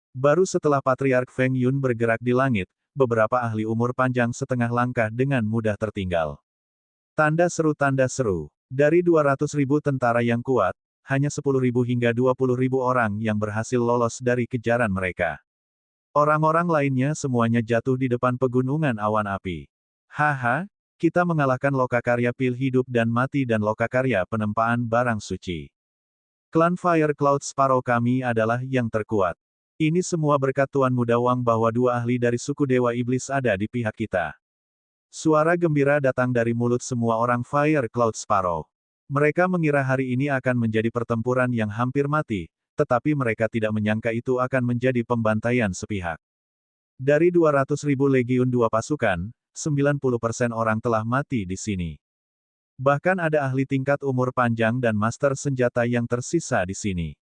Baru setelah Patriark Feng Yun bergerak di langit, beberapa ahli umur panjang setengah langkah dengan mudah tertinggal. Tanda seru. Dari 200.000 tentara yang kuat, hanya 10.000 hingga 20.000 orang yang berhasil lolos dari kejaran mereka. Orang-orang lainnya semuanya jatuh di depan pegunungan awan api. Haha, kita mengalahkan Lokakarya Pil Hidup dan Mati dan Lokakarya Penempaan Barang Suci. Klan Fire Cloud Sparrow kami adalah yang terkuat. Ini semua berkat Tuan Muda Wang bahwa dua ahli dari suku Dewa Iblis ada di pihak kita. Suara gembira datang dari mulut semua orang Fire Cloud Sparrow. Mereka mengira hari ini akan menjadi pertempuran yang hampir mati, tetapi mereka tidak menyangka itu akan menjadi pembantaian sepihak. Dari 200.000 legiun dua pasukan, 90% orang telah mati di sini. Bahkan ada ahli tingkat umur panjang dan master senjata yang tersisa di sini.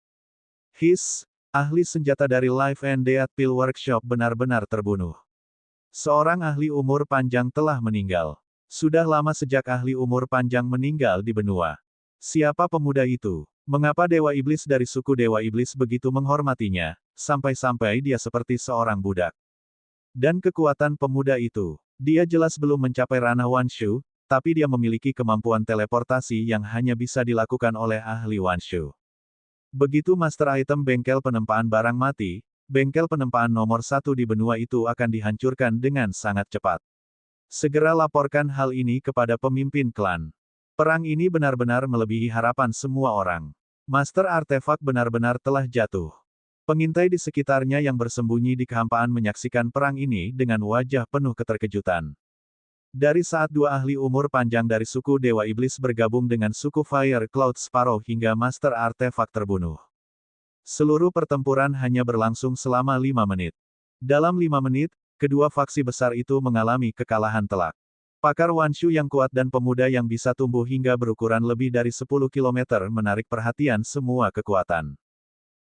Ahli senjata dari Life and Death Pill Workshop benar-benar terbunuh. Seorang ahli umur panjang telah meninggal. Sudah lama sejak ahli umur panjang meninggal di benua. Siapa pemuda itu? Mengapa Dewa Iblis dari suku Dewa Iblis begitu menghormatinya, sampai-sampai dia seperti seorang budak? Dan kekuatan pemuda itu, dia jelas belum mencapai ranah Wanshu, tapi dia memiliki kemampuan teleportasi yang hanya bisa dilakukan oleh ahli Wanshu. Begitu master item bengkel penempaan barang mati, bengkel penempaan nomor 1 di benua itu akan dihancurkan dengan sangat cepat. Segera laporkan hal ini kepada pemimpin klan. Perang ini benar-benar melebihi harapan semua orang. Master artefak benar-benar telah jatuh. Pengintai di sekitarnya yang bersembunyi di kehampaan menyaksikan perang ini dengan wajah penuh keterkejutan. Dari saat dua ahli umur panjang dari suku Dewa Iblis bergabung dengan suku Fire Cloud Sparrow hingga Master Artefak terbunuh. Seluruh pertempuran hanya berlangsung selama 5 menit. Dalam 5 menit, kedua faksi besar itu mengalami kekalahan telak. Pakar Wanshu yang kuat dan pemuda yang bisa tumbuh hingga berukuran lebih dari 10 km menarik perhatian semua kekuatan.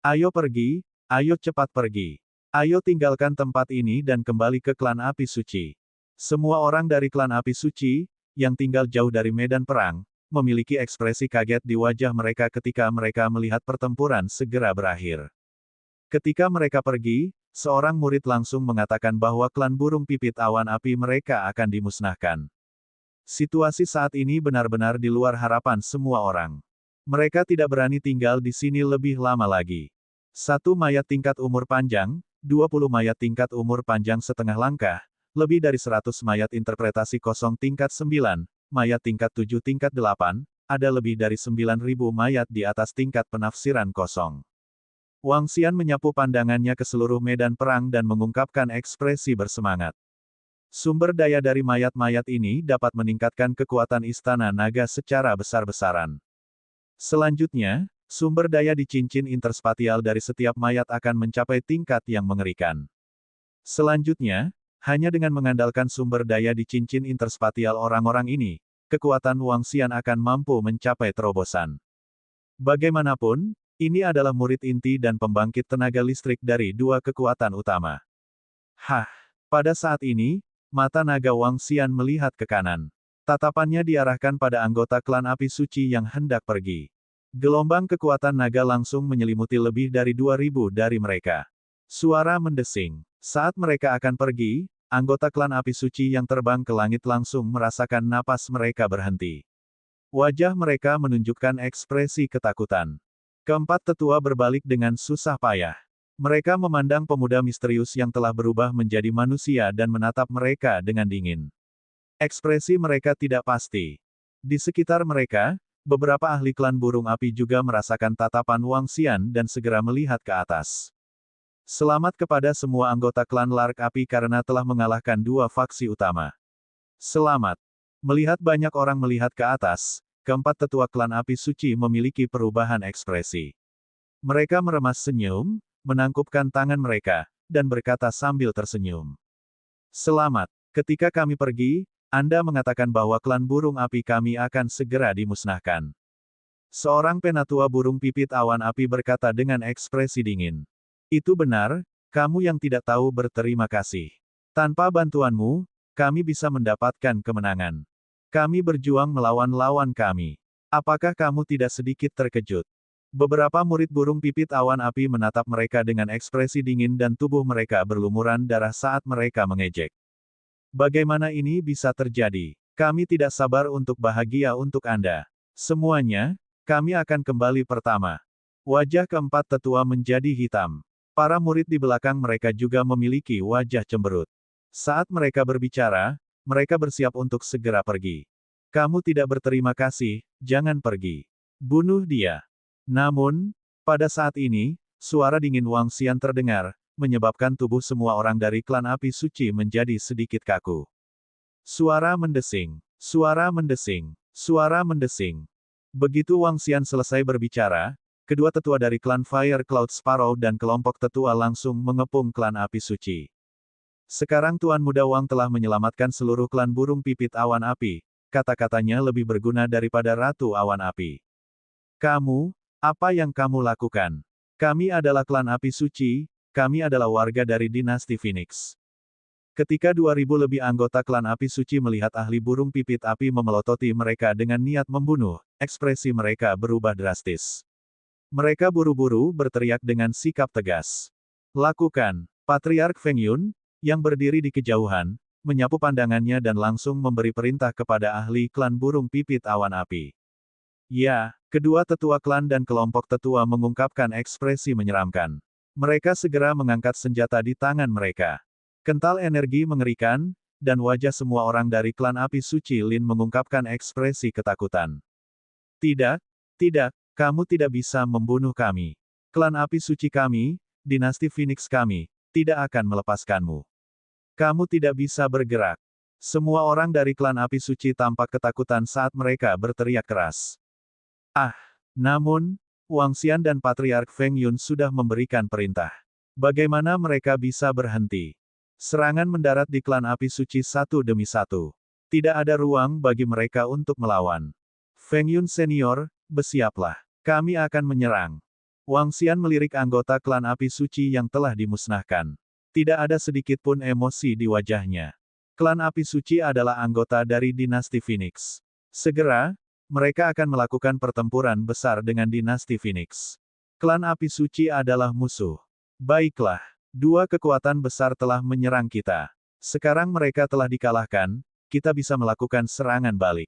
Ayo pergi, ayo cepat pergi. Ayo tinggalkan tempat ini dan kembali ke klan Api Suci. Semua orang dari klan Api Suci, yang tinggal jauh dari medan perang, memiliki ekspresi kaget di wajah mereka ketika mereka melihat pertempuran segera berakhir. Ketika mereka pergi, seorang murid langsung mengatakan bahwa klan burung pipit awan api mereka akan dimusnahkan. Situasi saat ini benar-benar di luar harapan semua orang. Mereka tidak berani tinggal di sini lebih lama lagi. 1 mayat tingkat umur panjang, 20 mayat tingkat umur panjang setengah langkah, lebih dari 100 mayat interpretasi kosong tingkat 9, mayat tingkat 7 tingkat 8, ada lebih dari 9.000 mayat di atas tingkat penafsiran kosong. Wang Xian menyapu pandangannya ke seluruh medan perang dan mengungkapkan ekspresi bersemangat. Sumber daya dari mayat-mayat ini dapat meningkatkan kekuatan istana naga secara besar-besaran. Selanjutnya, sumber daya di cincin interspatial dari setiap mayat akan mencapai tingkat yang mengerikan. Selanjutnya, hanya dengan mengandalkan sumber daya di cincin interspatial orang-orang ini, kekuatan Wang Xian akan mampu mencapai terobosan. Bagaimanapun, ini adalah murid inti dan pembangkit tenaga listrik dari dua kekuatan utama. Pada saat ini, mata naga Wang Xian melihat ke kanan. Tatapannya diarahkan pada anggota klan Api Suci yang hendak pergi. Gelombang kekuatan naga langsung menyelimuti lebih dari 2.000 dari mereka. Suara mendesing. Saat mereka akan pergi, anggota klan Api Suci yang terbang ke langit langsung merasakan napas mereka berhenti. Wajah mereka menunjukkan ekspresi ketakutan. Keempat tetua berbalik dengan susah payah. Mereka memandang pemuda misterius yang telah berubah menjadi manusia dan menatap mereka dengan dingin. Ekspresi mereka tidak pasti. Di sekitar mereka, beberapa ahli klan burung api juga merasakan tatapan Wang Xian dan segera melihat ke atas. Selamat kepada semua anggota klan Lark Api karena telah mengalahkan dua faksi utama. Selamat. Melihat banyak orang melihat ke atas, keempat tetua klan api suci memiliki perubahan ekspresi. Mereka meremas senyum, menangkupkan tangan mereka, dan berkata sambil tersenyum. Selamat. Ketika kami pergi, Anda mengatakan bahwa klan burung api kami akan segera dimusnahkan. Seorang penatua burung pipit awan api berkata dengan ekspresi dingin. Itu benar, kamu yang tidak tahu berterima kasih. Tanpa bantuanmu, kami bisa mendapatkan kemenangan. Kami berjuang melawan lawan kami. Apakah kamu tidak sedikit terkejut? Beberapa murid burung pipit awan api menatap mereka dengan ekspresi dingin dan tubuh mereka berlumuran darah saat mereka mengejek. Bagaimana ini bisa terjadi? Kami tidak sabar untuk bahagia untuk Anda. Semuanya, kami akan kembali pertama. Wajah keempat tetua menjadi hitam. Para murid di belakang mereka juga memiliki wajah cemberut. Saat mereka berbicara, mereka bersiap untuk segera pergi. Kamu tidak berterima kasih, jangan pergi. Bunuh dia. Namun, pada saat ini, suara dingin Wang Xian terdengar, menyebabkan tubuh semua orang dari klan api suci menjadi sedikit kaku. Suara mendesing, suara mendesing, suara mendesing. Begitu Wang Xian selesai berbicara, kedua tetua dari klan Fire Cloud Sparrow dan kelompok tetua langsung mengepung klan api suci. Sekarang Tuan Muda Wang telah menyelamatkan seluruh klan burung pipit awan api, kata-katanya lebih berguna daripada Ratu Awan Api. Kamu, apa yang kamu lakukan? Kami adalah klan api suci, kami adalah warga dari dinasti Phoenix. Ketika 2000 lebih anggota klan api suci melihat ahli burung pipit api memelototi mereka dengan niat membunuh, ekspresi mereka berubah drastis. Mereka buru-buru berteriak dengan sikap tegas. Lakukan. Patriark Feng Yun, yang berdiri di kejauhan, menyapu pandangannya dan langsung memberi perintah kepada ahli klan burung pipit awan api. Ya, kedua tetua klan dan kelompok tetua mengungkapkan ekspresi menyeramkan. Mereka segera mengangkat senjata di tangan mereka. Kental energi mengerikan, dan wajah semua orang dari klan api suci Lin mengungkapkan ekspresi ketakutan. Tidak, tidak, kamu tidak bisa membunuh kami. Klan api suci kami, dinasti Phoenix kami, tidak akan melepaskanmu. Kamu tidak bisa bergerak. Semua orang dari klan api suci tampak ketakutan saat mereka berteriak keras. Namun, Wang Xian dan Patriark Feng Yun sudah memberikan perintah. Bagaimana mereka bisa berhenti? Serangan mendarat di klan api suci satu demi satu. Tidak ada ruang bagi mereka untuk melawan. Feng Yun Senior, bersiaplah. Kami akan menyerang. Wang Xian melirik anggota klan api suci yang telah dimusnahkan. Tidak ada sedikit pun emosi di wajahnya. Klan api suci adalah anggota dari dinasti Phoenix. Segera, mereka akan melakukan pertempuran besar dengan dinasti Phoenix. Klan api suci adalah musuh. Baiklah, dua kekuatan besar telah menyerang kita. Sekarang mereka telah dikalahkan, kita bisa melakukan serangan balik.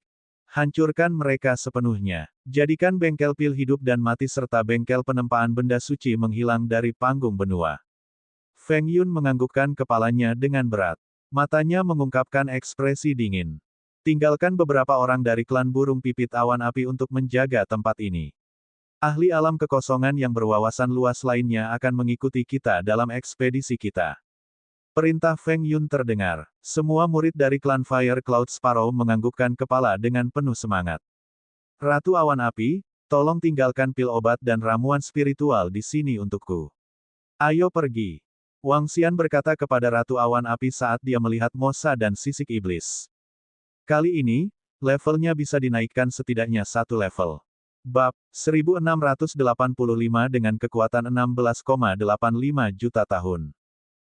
Hancurkan mereka sepenuhnya. Jadikan bengkel pil hidup dan mati serta bengkel penempaan benda suci menghilang dari panggung benua. Feng Yun menganggukkan kepalanya dengan berat. Matanya mengungkapkan ekspresi dingin. Tinggalkan beberapa orang dari klan burung pipit awan api untuk menjaga tempat ini. Ahli alam kekosongan yang berwawasan luas lainnya akan mengikuti kita dalam ekspedisi kita. Perintah Feng Yun terdengar. Semua murid dari klan Fire Cloud Sparrow menganggukkan kepala dengan penuh semangat. Ratu Awan Api, tolong tinggalkan pil obat dan ramuan spiritual di sini untukku. Ayo pergi. Wang Xian berkata kepada Ratu Awan Api saat dia melihat Mosa dan sisik iblis. Kali ini, levelnya bisa dinaikkan setidaknya satu level. Bab 1685 dengan kekuatan 16,85 juta tahun.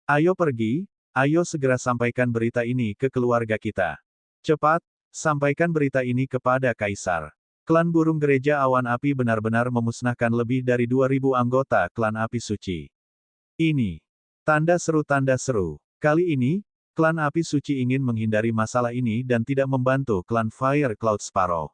Ayo pergi, ayo segera sampaikan berita ini ke keluarga kita. Cepat, sampaikan berita ini kepada Kaisar. Klan burung gereja awan api benar-benar memusnahkan lebih dari 2000 anggota klan api suci. Ini. Tanda seru. Kali ini, klan api suci ingin menghindari masalah ini dan tidak membantu klan Fire Cloud Sparrow.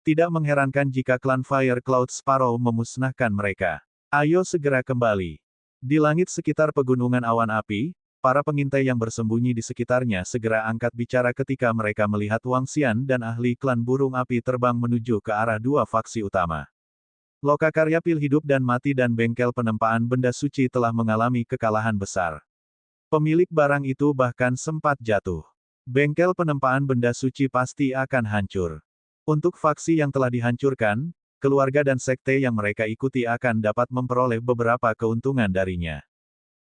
Tidak mengherankan jika klan Fire Cloud Sparrow memusnahkan mereka. Ayo segera kembali. Di langit sekitar pegunungan awan api, para pengintai yang bersembunyi di sekitarnya segera angkat bicara ketika mereka melihat Wang Xian dan ahli klan burung api terbang menuju ke arah dua faksi utama. Lokakarya pil hidup dan mati dan bengkel penempaan benda suci telah mengalami kekalahan besar. Pemilik barang itu bahkan sempat jatuh. Bengkel penempaan benda suci pasti akan hancur. Untuk faksi yang telah dihancurkan, keluarga dan sekte yang mereka ikuti akan dapat memperoleh beberapa keuntungan darinya.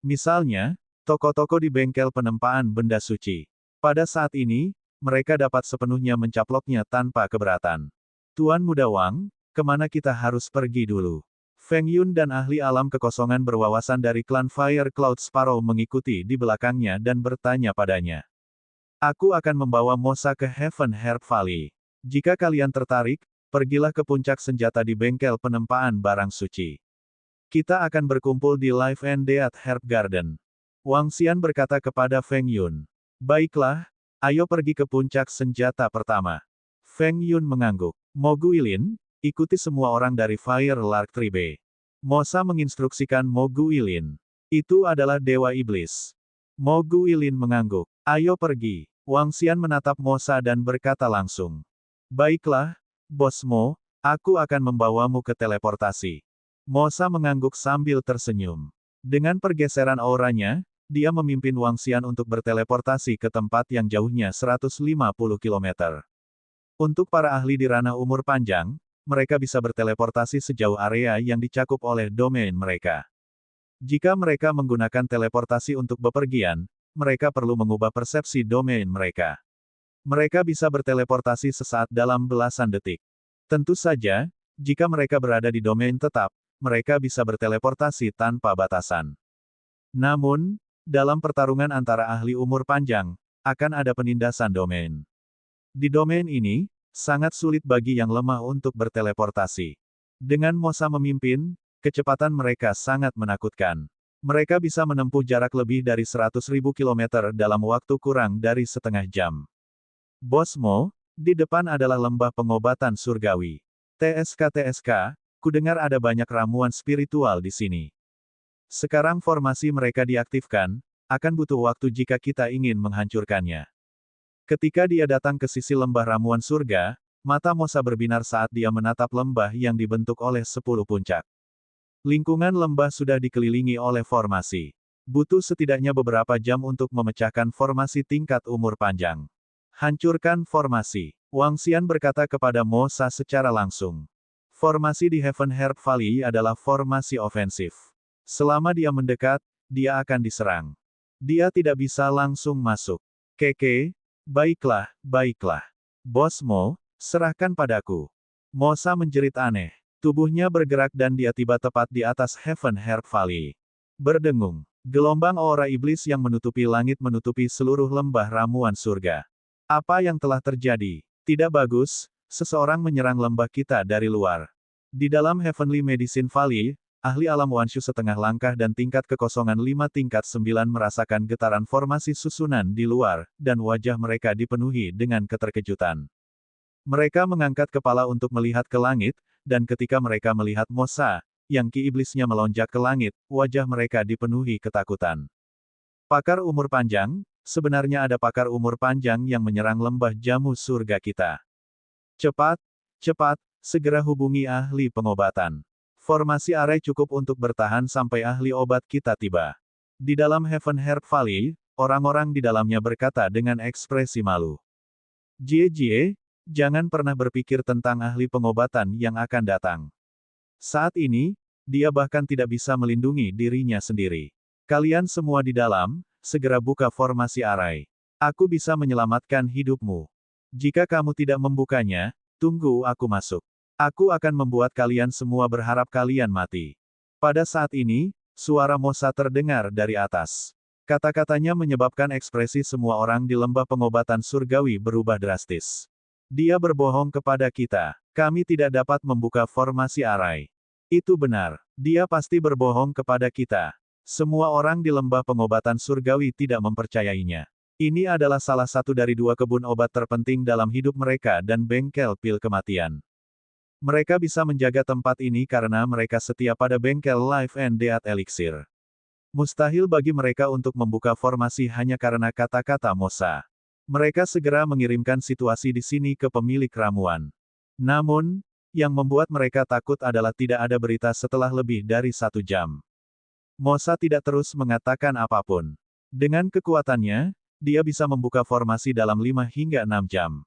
Misalnya, toko-toko di bengkel penempaan benda suci. Pada saat ini, mereka dapat sepenuhnya mencaploknya tanpa keberatan. Tuan Muda Wang, kemana kita harus pergi dulu? Feng Yun dan ahli alam kekosongan berwawasan dari klan Fire Cloud Sparrow mengikuti di belakangnya dan bertanya padanya. Aku akan membawa Mosa ke Heaven Herb Valley. Jika kalian tertarik, pergilah ke puncak senjata di bengkel penempaan barang suci. Kita akan berkumpul di Life and Death Herb Garden. Wang Xian berkata kepada Feng Yun. Baiklah, ayo pergi ke puncak senjata pertama. Feng Yun mengangguk. Mo Guilin, ikuti semua orang dari Fire Lark Tribe. Mosa menginstruksikan Mo Guilin. Itu adalah Dewa Iblis. Mo Guilin mengangguk. Ayo pergi. Wang Xian menatap Mosa dan berkata langsung. Baiklah, Bos Mo, aku akan membawamu ke teleportasi. Mosa mengangguk sambil tersenyum. Dengan pergeseran auranya, dia memimpin Wang Xian untuk berteleportasi ke tempat yang jauhnya 150 km. Untuk para ahli di ranah umur panjang, mereka bisa berteleportasi sejauh area yang dicakup oleh domain mereka. Jika mereka menggunakan teleportasi untuk bepergian, mereka perlu mengubah persepsi domain mereka. Mereka bisa berteleportasi sesaat dalam belasan detik. Tentu saja, jika mereka berada di domain tetap, mereka bisa berteleportasi tanpa batasan. Namun, dalam pertarungan antara ahli umur panjang, akan ada penindasan domain. Di domain ini, sangat sulit bagi yang lemah untuk berteleportasi. Dengan Mosa memimpin, kecepatan mereka sangat menakutkan. Mereka bisa menempuh jarak lebih dari 100.000 km dalam waktu kurang dari setengah jam. Bos Mo, di depan adalah lembah pengobatan surgawi. TSK, kudengar ada banyak ramuan spiritual di sini. Sekarang formasi mereka diaktifkan, akan butuh waktu jika kita ingin menghancurkannya. Ketika dia datang ke sisi lembah ramuan surga, mata Mosa berbinar saat dia menatap lembah yang dibentuk oleh 10 puncak. Lingkungan lembah sudah dikelilingi oleh formasi. Butuh setidaknya beberapa jam untuk memecahkan formasi tingkat umur panjang. Hancurkan formasi. Wang Xian berkata kepada Mosa secara langsung. Formasi di Heaven Herb Valley adalah formasi ofensif. Selama dia mendekat, dia akan diserang. Dia tidak bisa langsung masuk. Keke, baiklah, baiklah. Bos Mo, serahkan padaku. Mosa menjerit aneh. Tubuhnya bergerak dan dia tiba tepat di atas Heaven Herb Valley. Berdengung. Gelombang aura iblis yang menutupi langit menutupi seluruh lembah ramuan surga. Apa yang telah terjadi? Tidak bagus, seseorang menyerang lembah kita dari luar. Di dalam Heavenly Medicine Valley, ahli alam Wanshu setengah langkah dan tingkat kekosongan 5 tingkat 9 merasakan getaran formasi susunan di luar, dan wajah mereka dipenuhi dengan keterkejutan. Mereka mengangkat kepala untuk melihat ke langit, dan ketika mereka melihat Mosa, yang ki iblisnya melonjak ke langit, wajah mereka dipenuhi ketakutan. Pakar umur panjang, sebenarnya ada pakar umur panjang yang menyerang lembah jamu surga kita. Cepat, cepat, segera hubungi ahli pengobatan. Formasi Arai cukup untuk bertahan sampai ahli obat kita tiba. Di dalam Heaven Herb Valley, orang-orang di dalamnya berkata dengan ekspresi malu. Jie, jangan pernah berpikir tentang ahli pengobatan yang akan datang. Saat ini, dia bahkan tidak bisa melindungi dirinya sendiri. Kalian semua di dalam, segera buka formasi Arai. Aku bisa menyelamatkan hidupmu. Jika kamu tidak membukanya, tunggu aku masuk. Aku akan membuat kalian semua berharap kalian mati. Pada saat ini, suara Mosa terdengar dari atas. Kata-katanya menyebabkan ekspresi semua orang di lembah pengobatan surgawi berubah drastis. Dia berbohong kepada kita. Kami tidak dapat membuka formasi Arai. Itu benar. Dia pasti berbohong kepada kita. Semua orang di lembah pengobatan surgawi tidak mempercayainya. Ini adalah salah satu dari 2 kebun obat terpenting dalam hidup mereka dan bengkel pil kematian. Mereka bisa menjaga tempat ini karena mereka setia pada bengkel Life and Death Elixir. Mustahil bagi mereka untuk membuka formasi hanya karena kata-kata Mosa. Mereka segera mengirimkan situasi di sini ke pemilik ramuan. Namun, yang membuat mereka takut adalah tidak ada berita setelah lebih dari 1 jam. Mosa tidak terus mengatakan apapun. Dengan kekuatannya, dia bisa membuka formasi dalam 5 hingga 6 jam.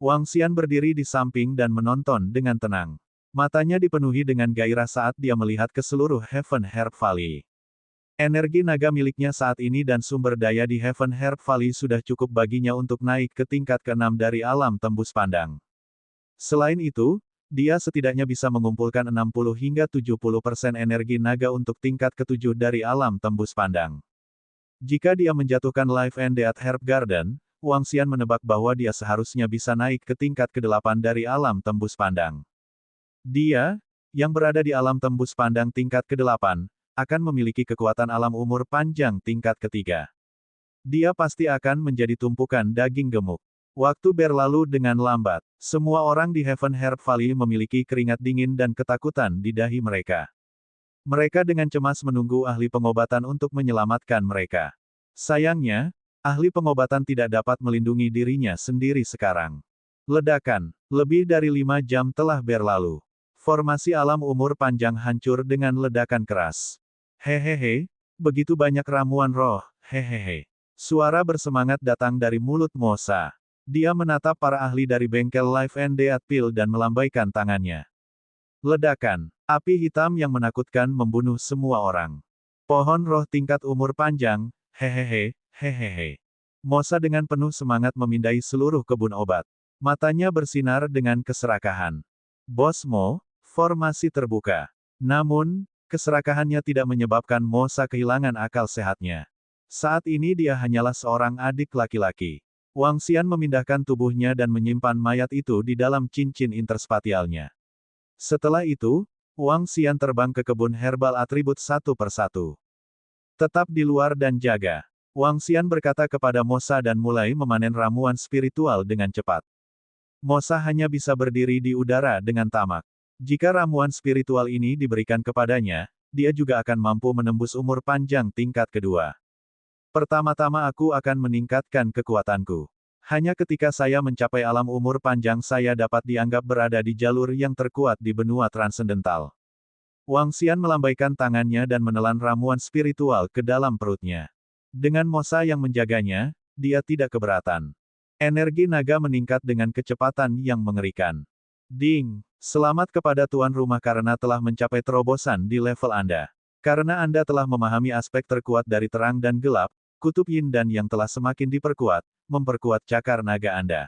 Wang Xian berdiri di samping dan menonton dengan tenang. Matanya dipenuhi dengan gairah saat dia melihat ke seluruh Heaven Herb Valley. Energi naga miliknya saat ini dan sumber daya di Heaven Herb Valley sudah cukup baginya untuk naik ke tingkat ke-6 dari alam tembus pandang. Selain itu, dia setidaknya bisa mengumpulkan 60 hingga 70% energi naga untuk tingkat ke-7 dari alam tembus pandang. Jika dia menjatuhkan Life and Death Herb Garden, Wang Xian menebak bahwa dia seharusnya bisa naik ke tingkat ke-8 dari alam tembus pandang. Dia, yang berada di alam tembus pandang tingkat ke-8, akan memiliki kekuatan alam umur panjang tingkat ketiga. Dia pasti akan menjadi tumpukan daging gemuk. Waktu berlalu dengan lambat. Semua orang di Heaven Herb Valley memiliki keringat dingin dan ketakutan di dahi mereka. Mereka dengan cemas menunggu ahli pengobatan untuk menyelamatkan mereka. Sayangnya, ahli pengobatan tidak dapat melindungi dirinya sendiri sekarang. Ledakan. Lebih dari 5 jam telah berlalu. Formasi alam umur panjang hancur dengan ledakan keras. Hehehe, begitu banyak ramuan roh, hehehe. Suara bersemangat datang dari mulut Mosa. Dia menatap para ahli dari bengkel Life and Death Pill dan melambaikan tangannya. Ledakan. Api hitam yang menakutkan membunuh semua orang. Pohon roh tingkat umur panjang, hehehe, hehehe. Mosa dengan penuh semangat memindai seluruh kebun obat. Matanya bersinar dengan keserakahan. Bos Mo, formasi terbuka. Namun, keserakahannya tidak menyebabkan Mosa kehilangan akal sehatnya. Saat ini dia hanyalah seorang adik laki-laki. Wang Xian memindahkan tubuhnya dan menyimpan mayat itu di dalam cincin interspatialnya. Setelah itu, Wang Xian terbang ke kebun herbal atribut satu persatu. Tetap di luar dan jaga. Wang Xian berkata kepada Mosa dan mulai memanen ramuan spiritual dengan cepat. Mosa hanya bisa berdiri di udara dengan tamak. Jika ramuan spiritual ini diberikan kepadanya, dia juga akan mampu menembus umur panjang tingkat kedua. Pertama-tama aku akan meningkatkan kekuatanku. Hanya ketika saya mencapai alam umur panjang saya dapat dianggap berada di jalur yang terkuat di benua transendental. Wang Xian melambaikan tangannya dan menelan ramuan spiritual ke dalam perutnya. Dengan Mosa yang menjaganya, dia tidak keberatan. Energi naga meningkat dengan kecepatan yang mengerikan. Ding! Selamat kepada tuan rumah karena telah mencapai terobosan di level Anda. Karena Anda telah memahami aspek terkuat dari terang dan gelap, kutub yin dan yang telah semakin diperkuat, memperkuat cakar naga Anda.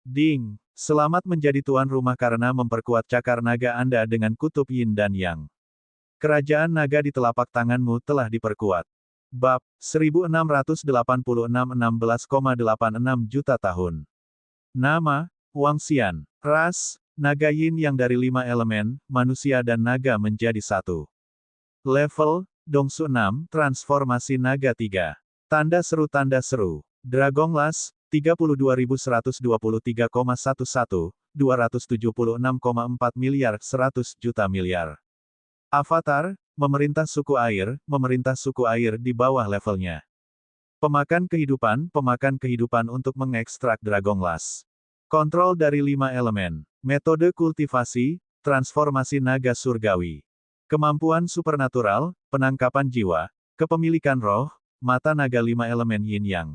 Ding! Selamat menjadi tuan rumah karena memperkuat cakar naga Anda dengan kutub yin dan yang. Kerajaan naga di telapak tanganmu telah diperkuat. Bab 1686 16,86 juta tahun. Nama, Wang Xian. Ras, naga yin yang dari 5 elemen, manusia dan naga menjadi satu. Level, Dongsu 6, transformasi naga 3. Tanda seru. Dragonglass, 32.123,11, 276,4 miliar 100 juta miliar. Avatar, memerintah suku air di bawah levelnya. Pemakan kehidupan untuk mengekstrak Dragonglass. Kontrol dari 5 elemen. Metode kultivasi, transformasi naga surgawi. Kemampuan supernatural, penangkapan jiwa, kepemilikan roh, mata naga 5 elemen yin yang.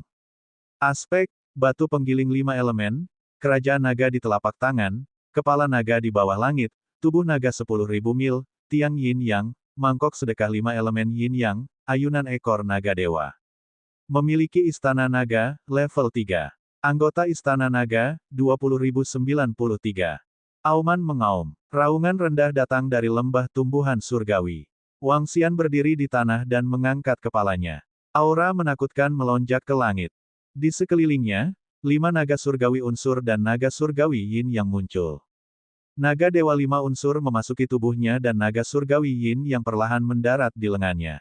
Aspek, batu penggiling 5 elemen, kerajaan naga di telapak tangan, kepala naga di bawah langit, tubuh naga 10.000 mil, tiang yin yang, mangkok sedekah 5 elemen yin yang, ayunan ekor naga dewa. Memiliki istana naga, level 3. Anggota istana naga, 20.093. Auman mengaum. Raungan rendah datang dari lembah tumbuhan surgawi. Wang Xian berdiri di tanah dan mengangkat kepalanya. Aura menakutkan melonjak ke langit. Di sekelilingnya, 5 naga surgawi unsur dan naga surgawi yin yang muncul. Naga dewa 5 unsur memasuki tubuhnya dan naga surgawi yin yang perlahan mendarat di lengannya.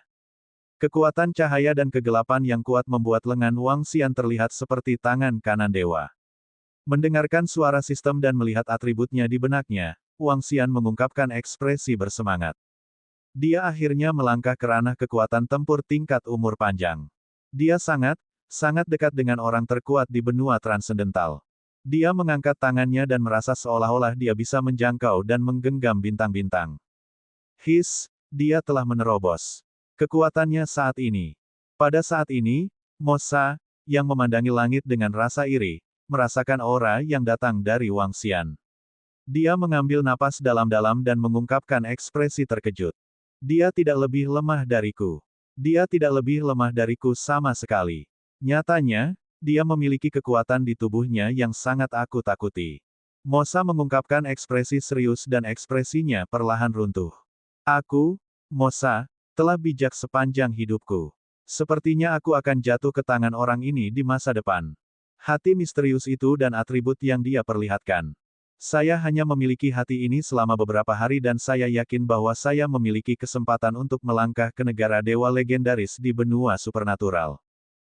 Kekuatan cahaya dan kegelapan yang kuat membuat lengan Wang Xian terlihat seperti tangan kanan dewa. Mendengarkan suara sistem dan melihat atributnya di benaknya, Wang Xian mengungkapkan ekspresi bersemangat. Dia akhirnya melangkah ke ranah kekuatan tempur tingkat umur panjang. Dia sangat dekat dengan orang terkuat di benua transendental. Dia mengangkat tangannya dan merasa seolah-olah dia bisa menjangkau dan menggenggam bintang-bintang. Dia telah menerobos kekuatannya saat ini. Pada saat ini, Mosa, yang memandangi langit dengan rasa iri, merasakan aura yang datang dari Wang Xian. Dia mengambil napas dalam-dalam dan mengungkapkan ekspresi terkejut. Dia tidak lebih lemah dariku. Dia tidak lebih lemah dariku sama sekali. Nyatanya, dia memiliki kekuatan di tubuhnya yang sangat aku takuti. Mosa mengungkapkan ekspresi serius dan ekspresinya perlahan runtuh. Aku, Mosa, telah bijak sepanjang hidupku. Sepertinya aku akan jatuh ke tangan orang ini di masa depan. Hati misterius itu dan atribut yang dia perlihatkan. Saya hanya memiliki hati ini selama beberapa hari dan saya yakin bahwa saya memiliki kesempatan untuk melangkah ke negara dewa legendaris di benua supernatural.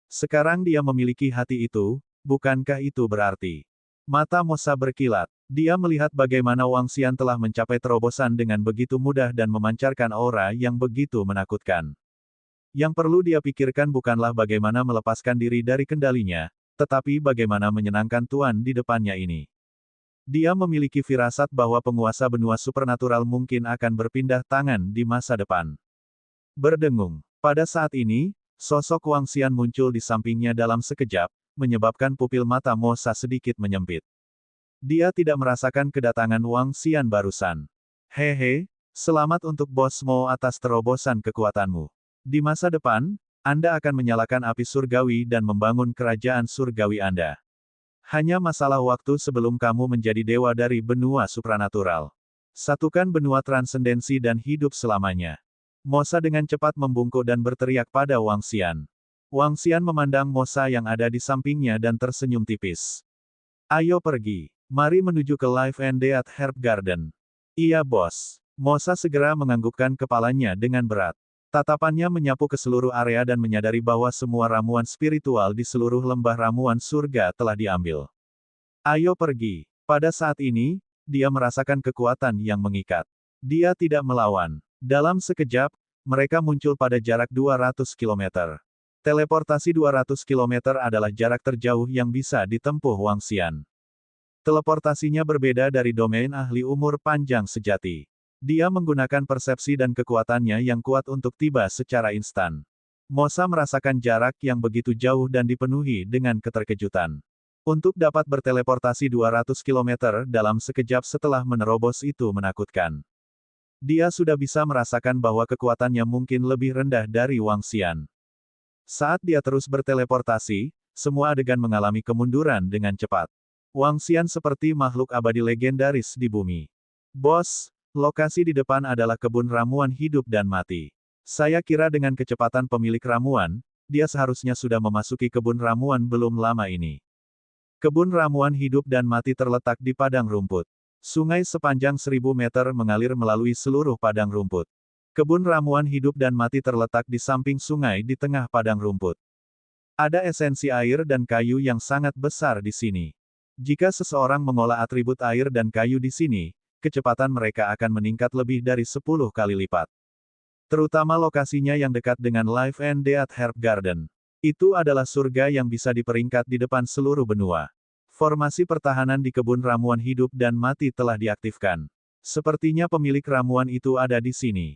Sekarang dia memiliki hati itu, bukankah itu berarti? Mata Mosa berkilat. Dia melihat bagaimana Wang Xian telah mencapai terobosan dengan begitu mudah dan memancarkan aura yang begitu menakutkan. Yang perlu dia pikirkan bukanlah bagaimana melepaskan diri dari kendalinya, tetapi bagaimana menyenangkan Tuan di depannya ini. Dia memiliki firasat bahwa penguasa benua supernatural mungkin akan berpindah tangan di masa depan. Berdengung. Pada saat ini, sosok Wang Xian muncul di sampingnya dalam sekejap, menyebabkan pupil mata Mosa sedikit menyempit. Dia tidak merasakan kedatangan Wang Xian barusan. Hehe, selamat untuk Bos Mo atas terobosan kekuatanmu. Di masa depan, Anda akan menyalakan api surgawi dan membangun kerajaan surgawi Anda. Hanya masalah waktu sebelum kamu menjadi dewa dari benua supranatural. Satukan benua transendensi dan hidup selamanya. Mosa dengan cepat membungkuk dan berteriak pada Wang Xian. Wang Xian memandang Mosa yang ada di sampingnya dan tersenyum tipis. Ayo pergi. Mari menuju ke Life and Death Herb Garden. Iya bos. Mosa segera menganggukkan kepalanya dengan berat. Tatapannya menyapu ke seluruh area dan menyadari bahwa semua ramuan spiritual di seluruh lembah ramuan surga telah diambil. Ayo pergi. Pada saat ini, dia merasakan kekuatan yang mengikat. Dia tidak melawan. Dalam sekejap, mereka muncul pada jarak 200 km. Teleportasi 200 km adalah jarak terjauh yang bisa ditempuh Wang Xian. Teleportasinya berbeda dari domain ahli umur panjang sejati. Dia menggunakan persepsi dan kekuatannya yang kuat untuk tiba secara instan. Mosa merasakan jarak yang begitu jauh dan dipenuhi dengan keterkejutan. Untuk dapat berteleportasi 200 km dalam sekejap setelah menerobos itu menakutkan. Dia sudah bisa merasakan bahwa kekuatannya mungkin lebih rendah dari Wang Xian. Saat dia terus berteleportasi, semua adegan mengalami kemunduran dengan cepat. Wang Xian seperti makhluk abadi legendaris di bumi. Bos, lokasi di depan adalah kebun ramuan hidup dan mati. Saya kira dengan kecepatan pemilik ramuan, dia seharusnya sudah memasuki kebun ramuan belum lama ini. Kebun ramuan hidup dan mati terletak di padang rumput. Sungai sepanjang 1000 meter mengalir melalui seluruh padang rumput. Kebun ramuan hidup dan mati terletak di samping sungai di tengah padang rumput. Ada esensi air dan kayu yang sangat besar di sini. Jika seseorang mengolah atribut air dan kayu di sini, kecepatan mereka akan meningkat lebih dari 10 kali lipat. Terutama lokasinya yang dekat dengan Life and Death Herb Garden. Itu adalah surga yang bisa diperingkat di depan seluruh benua. Formasi pertahanan di kebun ramuan hidup dan mati telah diaktifkan. Sepertinya pemilik ramuan itu ada di sini.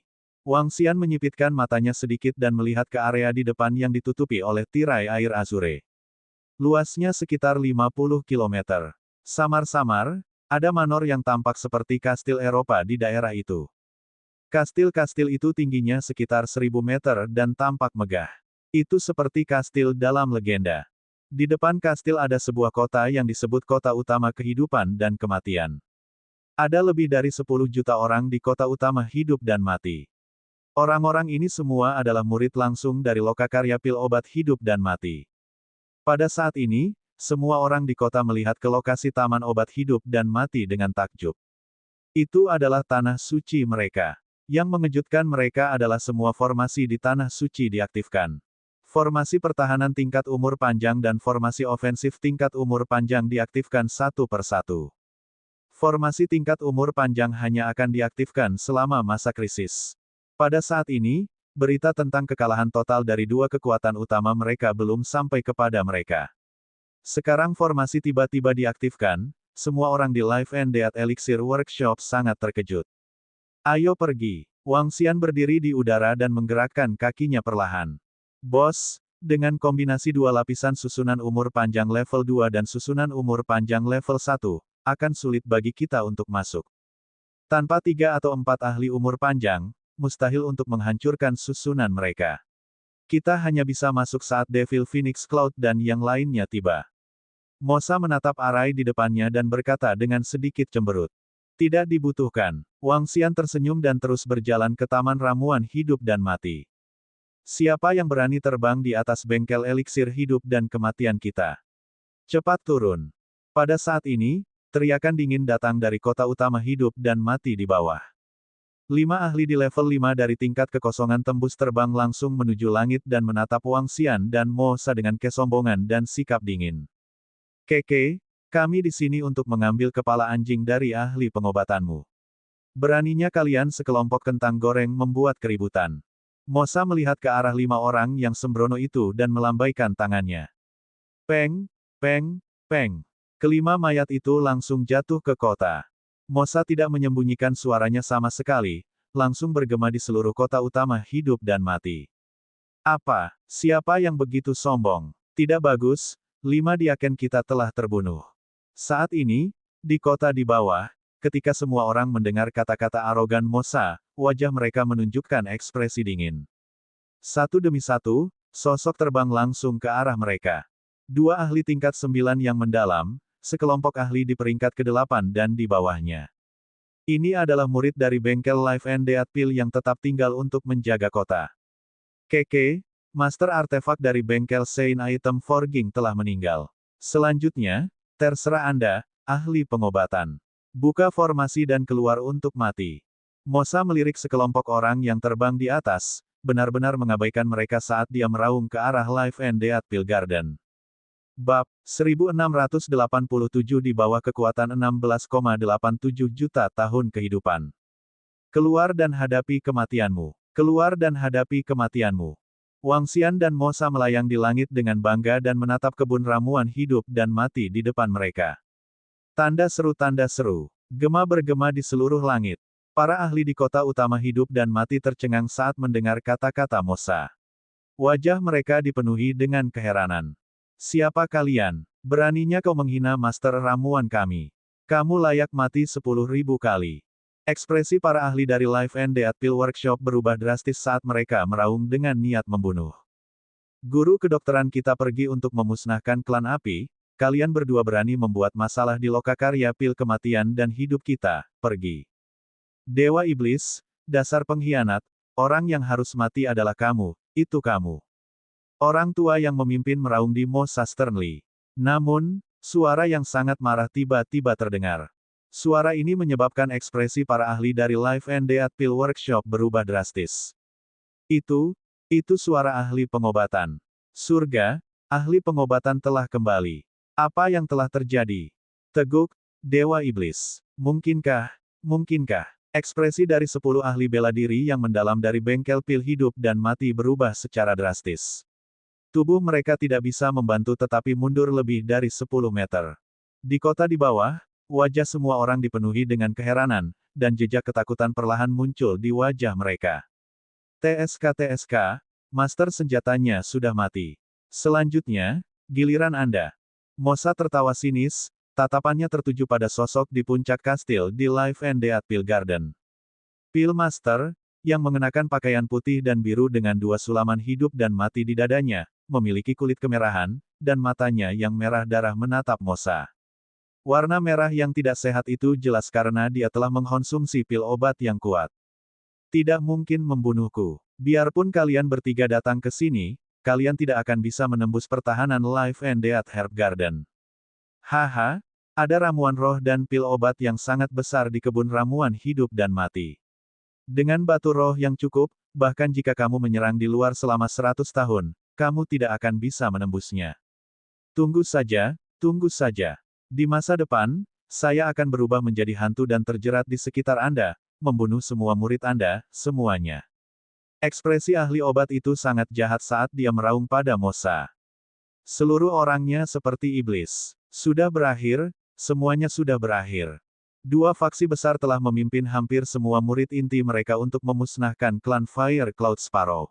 Wang Xian menyipitkan matanya sedikit dan melihat ke area di depan yang ditutupi oleh tirai air azure. Luasnya sekitar 50 km. Samar-samar, ada manor yang tampak seperti kastil Eropa di daerah itu. Kastil-kastil itu tingginya sekitar 1000 meter dan tampak megah. Itu seperti kastil dalam legenda. Di depan kastil ada sebuah kota yang disebut kota utama kehidupan dan kematian. Ada lebih dari 10 juta orang di kota utama hidup dan mati. Orang-orang ini semua adalah murid langsung dari lokakarya pil obat hidup dan mati. Pada saat ini, semua orang di kota melihat ke lokasi taman obat hidup dan mati dengan takjub. Itu adalah tanah suci mereka. Yang mengejutkan mereka adalah semua formasi di tanah suci diaktifkan. Formasi pertahanan tingkat umur panjang dan formasi ofensif tingkat umur panjang diaktifkan satu persatu. Formasi tingkat umur panjang hanya akan diaktifkan selama masa krisis. Pada saat ini, berita tentang kekalahan total dari dua kekuatan utama mereka belum sampai kepada mereka. Sekarang formasi tiba-tiba diaktifkan, semua orang di Life and Death Elixir Workshop sangat terkejut. Ayo pergi. Wang Xian berdiri di udara dan menggerakkan kakinya perlahan. Bos, Dengan kombinasi dua lapisan susunan umur panjang level 2 dan susunan umur panjang level 1, akan sulit bagi kita untuk masuk. Tanpa 3 atau 4 ahli umur panjang, mustahil untuk menghancurkan susunan mereka. Kita hanya bisa masuk saat Devil Phoenix Cloud dan yang lainnya tiba. Mosa menatap Arai di depannya dan berkata dengan sedikit cemberut. Tidak dibutuhkan. Wang Xian tersenyum dan terus berjalan ke taman ramuan hidup dan mati. Siapa yang berani terbang di atas bengkel eliksir hidup dan kematian kita? Cepat turun. Pada saat ini, teriakan dingin datang dari kota utama hidup dan mati di bawah. 5 ahli di level 5 dari tingkat kekosongan tembus terbang langsung menuju langit dan menatap Wang Xian dan Mosa dengan kesombongan dan sikap dingin. Keke, kami di sini untuk mengambil kepala anjing dari ahli pengobatanmu. Beraninya kalian sekelompok kentang goreng membuat keributan. Mosa melihat ke arah 5 orang yang sembrono itu dan melambaikan tangannya. Peng, peng, peng. Kelima mayat itu langsung jatuh ke kota. Mosa tidak menyembunyikan suaranya sama sekali, langsung bergema di seluruh kota utama hidup dan mati. Apa? Siapa yang begitu sombong? Tidak bagus. 5 diaken kita telah terbunuh. Saat ini, di kota di bawah, ketika semua orang mendengar kata-kata arogan Mosa, wajah mereka menunjukkan ekspresi dingin. Satu demi satu, sosok terbang langsung ke arah mereka. 2 ahli tingkat 9 yang mendalam, sekelompok ahli di peringkat ke-8 dan di bawahnya. Ini adalah murid dari bengkel Life and Death Pill yang tetap tinggal untuk menjaga kota. Keke, Master artefak dari bengkel Saint Item Forging telah meninggal. Selanjutnya, terserah Anda, ahli pengobatan. Buka formasi dan keluar untuk mati. Mosa melirik sekelompok orang yang terbang di atas, benar-benar mengabaikan mereka saat dia meraung ke arah Life and Death Pill Garden. Bab 1687 di bawah kekuatan 16,87 juta tahun kehidupan. Keluar dan hadapi kematianmu. Keluar dan hadapi kematianmu. Wang Xian dan Mosa melayang di langit dengan bangga dan menatap kebun ramuan hidup dan mati di depan mereka. Tanda seru, gema bergema di seluruh langit. Para ahli di kota utama hidup dan mati tercengang saat mendengar kata-kata Mosa. Wajah mereka dipenuhi dengan keheranan. Siapa kalian? Beraninya kau menghina master ramuan kami. Kamu layak mati 10.000 kali. Ekspresi para ahli dari Life and Death Pill Workshop berubah drastis saat mereka meraung dengan niat membunuh. Guru kedokteran kita pergi untuk memusnahkan klan api, kalian berdua berani membuat masalah di lokakarya pil kematian dan hidup kita, pergi. Dewa Iblis, dasar pengkhianat, orang yang harus mati adalah kamu, itu kamu. Orang tua yang memimpin meraung di Mosa Sternly. Namun, suara yang sangat marah tiba-tiba terdengar. Suara ini menyebabkan ekspresi para ahli dari Life and Death Pill Workshop berubah drastis. Itu suara ahli pengobatan. Surga, ahli pengobatan telah kembali. Apa yang telah terjadi? Teguk, Dewa Iblis. Mungkinkah? Ekspresi dari 10 ahli bela diri yang mendalam dari bengkel pil hidup dan mati berubah secara drastis. Tubuh mereka tidak bisa membantu tetapi mundur lebih dari 10 meter. Di kota di bawah, wajah semua orang dipenuhi dengan keheranan, dan jejak ketakutan perlahan muncul di wajah mereka. TSK, master senjatanya sudah mati. Selanjutnya, giliran Anda. Mosa tertawa sinis, tatapannya tertuju pada sosok di puncak kastil di Life and Death Pill Garden. Pill Master, yang mengenakan pakaian putih dan biru dengan 2 sulaman hidup dan mati di dadanya, memiliki kulit kemerahan, dan matanya yang merah darah menatap Mosa. Warna merah yang tidak sehat itu jelas karena dia telah mengkonsumsi pil obat yang kuat. Tidak mungkin membunuhku. Biarpun kalian bertiga datang ke sini, kalian tidak akan bisa menembus pertahanan Life and Death Herb Garden. Haha, ada ramuan roh dan pil obat yang sangat besar di kebun ramuan hidup dan mati. Dengan batu roh yang cukup, bahkan jika kamu menyerang di luar selama 100 tahun, kamu tidak akan bisa menembusnya. Tunggu saja. Di masa depan, saya akan berubah menjadi hantu dan terjerat di sekitar Anda, membunuh semua murid Anda, semuanya. Ekspresi ahli obat itu sangat jahat saat dia meraung pada Mosa. Seluruh orangnya seperti iblis. Sudah berakhir, semuanya sudah berakhir. 2 faksi besar telah memimpin hampir semua murid inti mereka untuk memusnahkan klan Fire Cloud Sparrow.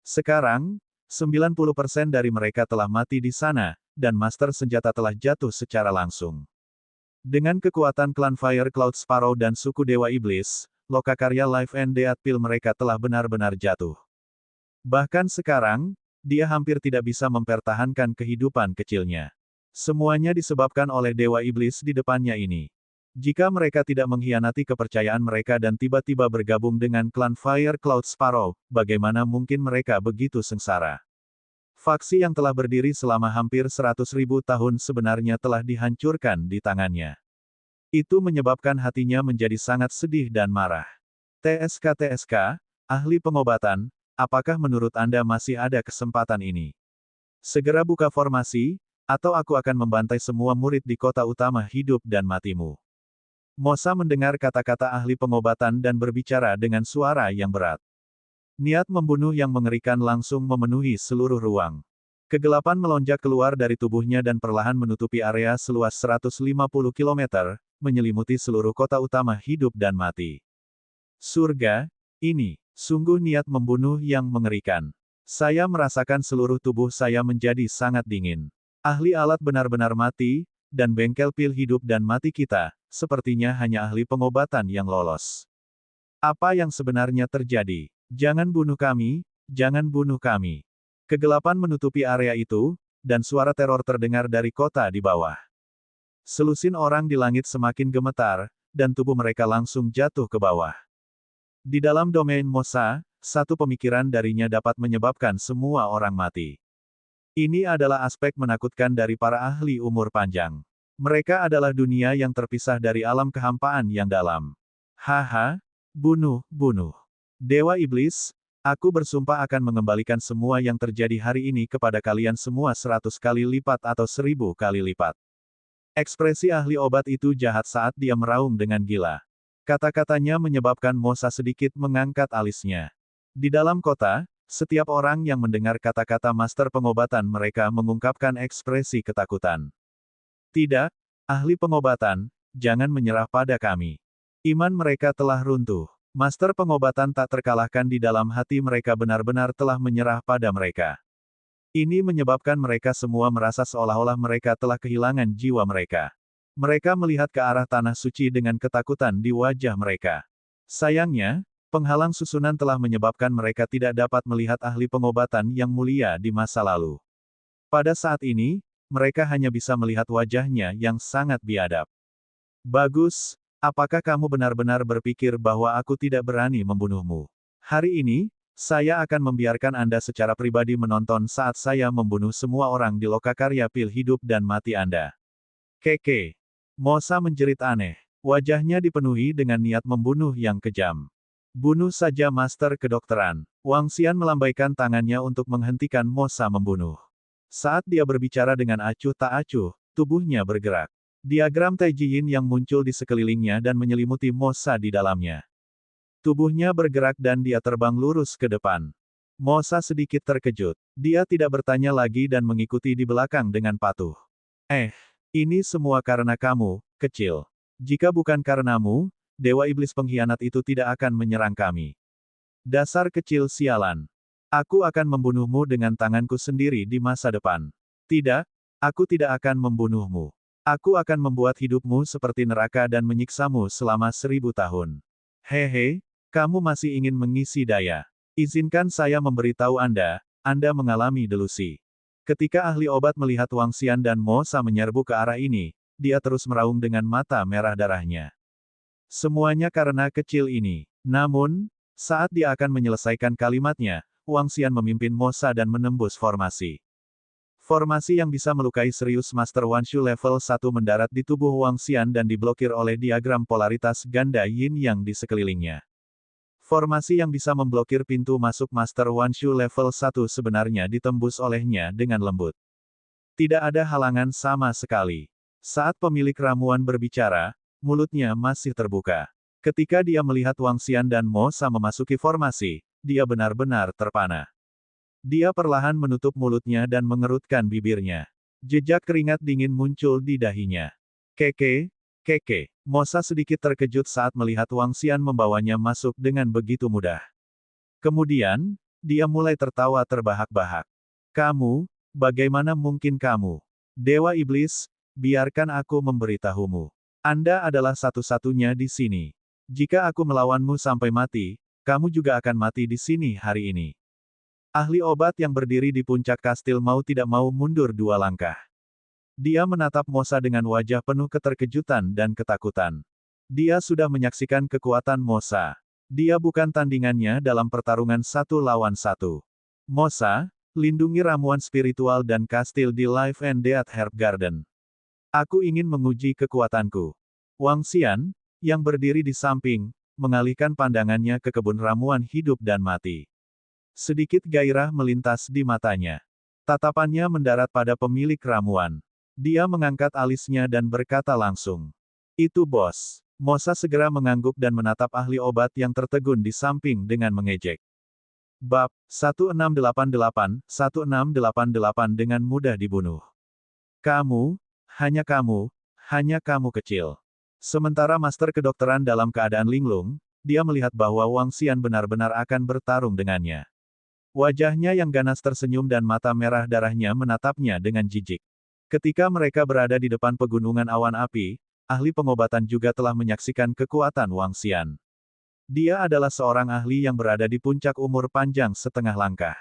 Sekarang, 90% dari mereka telah mati di sana, dan master senjata telah jatuh secara langsung. Dengan kekuatan klan Fire Cloud Sparrow dan suku Dewa Iblis, lokakarya Life and Death Pill mereka telah benar-benar jatuh. Bahkan sekarang, dia hampir tidak bisa mempertahankan kehidupan kecilnya. Semuanya disebabkan oleh Dewa Iblis di depannya ini. Jika mereka tidak mengkhianati kepercayaan mereka dan tiba-tiba bergabung dengan klan Fire Cloud Sparrow, bagaimana mungkin mereka begitu sengsara? Faksi yang telah berdiri selama hampir 100.000 tahun sebenarnya telah dihancurkan di tangannya. Itu menyebabkan hatinya menjadi sangat sedih dan marah. TSK, ahli pengobatan, apakah menurut Anda masih ada kesempatan ini? Segera buka formasi, atau aku akan membantai semua murid di kota utama hidup dan matimu. Mosa mendengar kata-kata ahli pengobatan dan berbicara dengan suara yang berat. Niat membunuh yang mengerikan langsung memenuhi seluruh ruang. Kegelapan melonjak keluar dari tubuhnya dan perlahan menutupi area seluas 150 km, menyelimuti seluruh kota utama hidup dan mati. Surga, ini, sungguh niat membunuh yang mengerikan. Saya merasakan seluruh tubuh saya menjadi sangat dingin. Ahli alat benar-benar mati, dan bengkel pil hidup dan mati kita, sepertinya hanya ahli pengobatan yang lolos. Apa yang sebenarnya terjadi? Jangan bunuh kami, jangan bunuh kami. Kegelapan menutupi area itu, dan suara teror terdengar dari kota di bawah. Selusin orang di langit semakin gemetar, dan tubuh mereka langsung jatuh ke bawah. Di dalam domain Mosa, satu pemikiran darinya dapat menyebabkan semua orang mati. Ini adalah aspek menakutkan dari para ahli umur panjang. Mereka adalah dunia yang terpisah dari alam kehampaan yang dalam. Haha, bunuh. Dewa Iblis, aku bersumpah akan mengembalikan semua yang terjadi hari ini kepada kalian semua 100 kali lipat atau 1000 kali lipat. Ekspresi ahli obat itu jahat saat dia meraung dengan gila. Kata-katanya menyebabkan Mosa sedikit mengangkat alisnya. Di dalam kota, setiap orang yang mendengar kata-kata master pengobatan mereka mengungkapkan ekspresi ketakutan. Tidak, ahli pengobatan, jangan menyerah pada kami. Iman mereka telah runtuh. Master pengobatan tak terkalahkan di dalam hati mereka benar-benar telah menyerah pada mereka. Ini menyebabkan mereka semua merasa seolah-olah mereka telah kehilangan jiwa mereka. Mereka melihat ke arah tanah suci dengan ketakutan di wajah mereka. Sayangnya, penghalang susunan telah menyebabkan mereka tidak dapat melihat ahli pengobatan yang mulia di masa lalu. Pada saat ini, mereka hanya bisa melihat wajahnya yang sangat biadab. Bagus, apakah kamu benar-benar berpikir bahwa aku tidak berani membunuhmu? Hari ini, saya akan membiarkan Anda secara pribadi menonton saat saya membunuh semua orang di lokakarya pil hidup dan mati Anda. Keke. Mosa menjerit aneh. Wajahnya dipenuhi dengan niat membunuh yang kejam. Bunuh saja Master Kedokteran. Wang Xian melambaikan tangannya untuk menghentikan Mosa membunuh. Saat dia berbicara dengan acuh tak acuh, tubuhnya bergerak. Diagram Taiji Yin yang muncul di sekelilingnya dan menyelimuti Mosa di dalamnya. Tubuhnya bergerak dan dia terbang lurus ke depan. Mosa sedikit terkejut. Dia tidak bertanya lagi dan mengikuti di belakang dengan patuh. Ini semua karena kamu, kecil. Jika bukan karenamu, Dewa Iblis pengkhianat itu tidak akan menyerang kami. Dasar kecil sialan. Aku akan membunuhmu dengan tanganku sendiri di masa depan. Tidak, aku tidak akan membunuhmu. Aku akan membuat hidupmu seperti neraka dan menyiksamu selama 1000 tahun. Hehe, kamu masih ingin mengisi daya. Izinkan saya memberitahu Anda mengalami delusi. Ketika ahli obat melihat Wang Xian dan Mosa menyerbu ke arah ini, dia terus meraung dengan mata merah darahnya. Semuanya karena kecil ini. Namun, saat dia akan menyelesaikan kalimatnya, Wang Xian memimpin Mosa dan menembus formasi. Formasi yang bisa melukai serius Master Wanshu level 1 mendarat di tubuh Wang Xian dan diblokir oleh diagram polaritas ganda Yin yang di sekelilingnya. Formasi yang bisa memblokir pintu masuk Master Wanshu level 1 sebenarnya ditembus olehnya dengan lembut. Tidak ada halangan sama sekali. Saat pemilik ramuan berbicara, mulutnya masih terbuka. Ketika dia melihat Wang Xian dan Mosa memasuki formasi, dia benar-benar terpana. Dia perlahan menutup mulutnya dan mengerutkan bibirnya. Jejak keringat dingin muncul di dahinya. Keke. Mosa sedikit terkejut saat melihat Wang Xian membawanya masuk dengan begitu mudah. Kemudian, dia mulai tertawa terbahak-bahak. Kamu, bagaimana mungkin kamu? Dewa Iblis, biarkan aku memberitahumu. Anda adalah satu-satunya di sini. Jika aku melawanmu sampai mati, kamu juga akan mati di sini hari ini. Ahli obat yang berdiri di puncak kastil mau tidak mau mundur 2 langkah. Dia menatap Mosa dengan wajah penuh keterkejutan dan ketakutan. Dia sudah menyaksikan kekuatan Mosa. Dia bukan tandingannya dalam pertarungan 1 lawan 1. Mosa, lindungi ramuan spiritual dan kastil di Life and Death Herb Garden. Aku ingin menguji kekuatanku. Wang Xian, yang berdiri di samping, mengalihkan pandangannya ke kebun ramuan hidup dan mati. Sedikit gairah melintas di matanya. Tatapannya mendarat pada pemilik ramuan. Dia mengangkat alisnya dan berkata langsung. Itu bos. Mosa segera mengangguk dan menatap ahli obat yang tertegun di samping dengan mengejek. Bab 1688 dengan mudah dibunuh. Kamu, hanya kamu kecil. Sementara master kedokteran dalam keadaan linglung, dia melihat bahwa Wang Xian benar-benar akan bertarung dengannya. Wajahnya yang ganas tersenyum dan mata merah darahnya menatapnya dengan jijik. Ketika mereka berada di depan pegunungan awan api, ahli pengobatan juga telah menyaksikan kekuatan Wang Xian. Dia adalah seorang ahli yang berada di puncak umur panjang setengah langkah.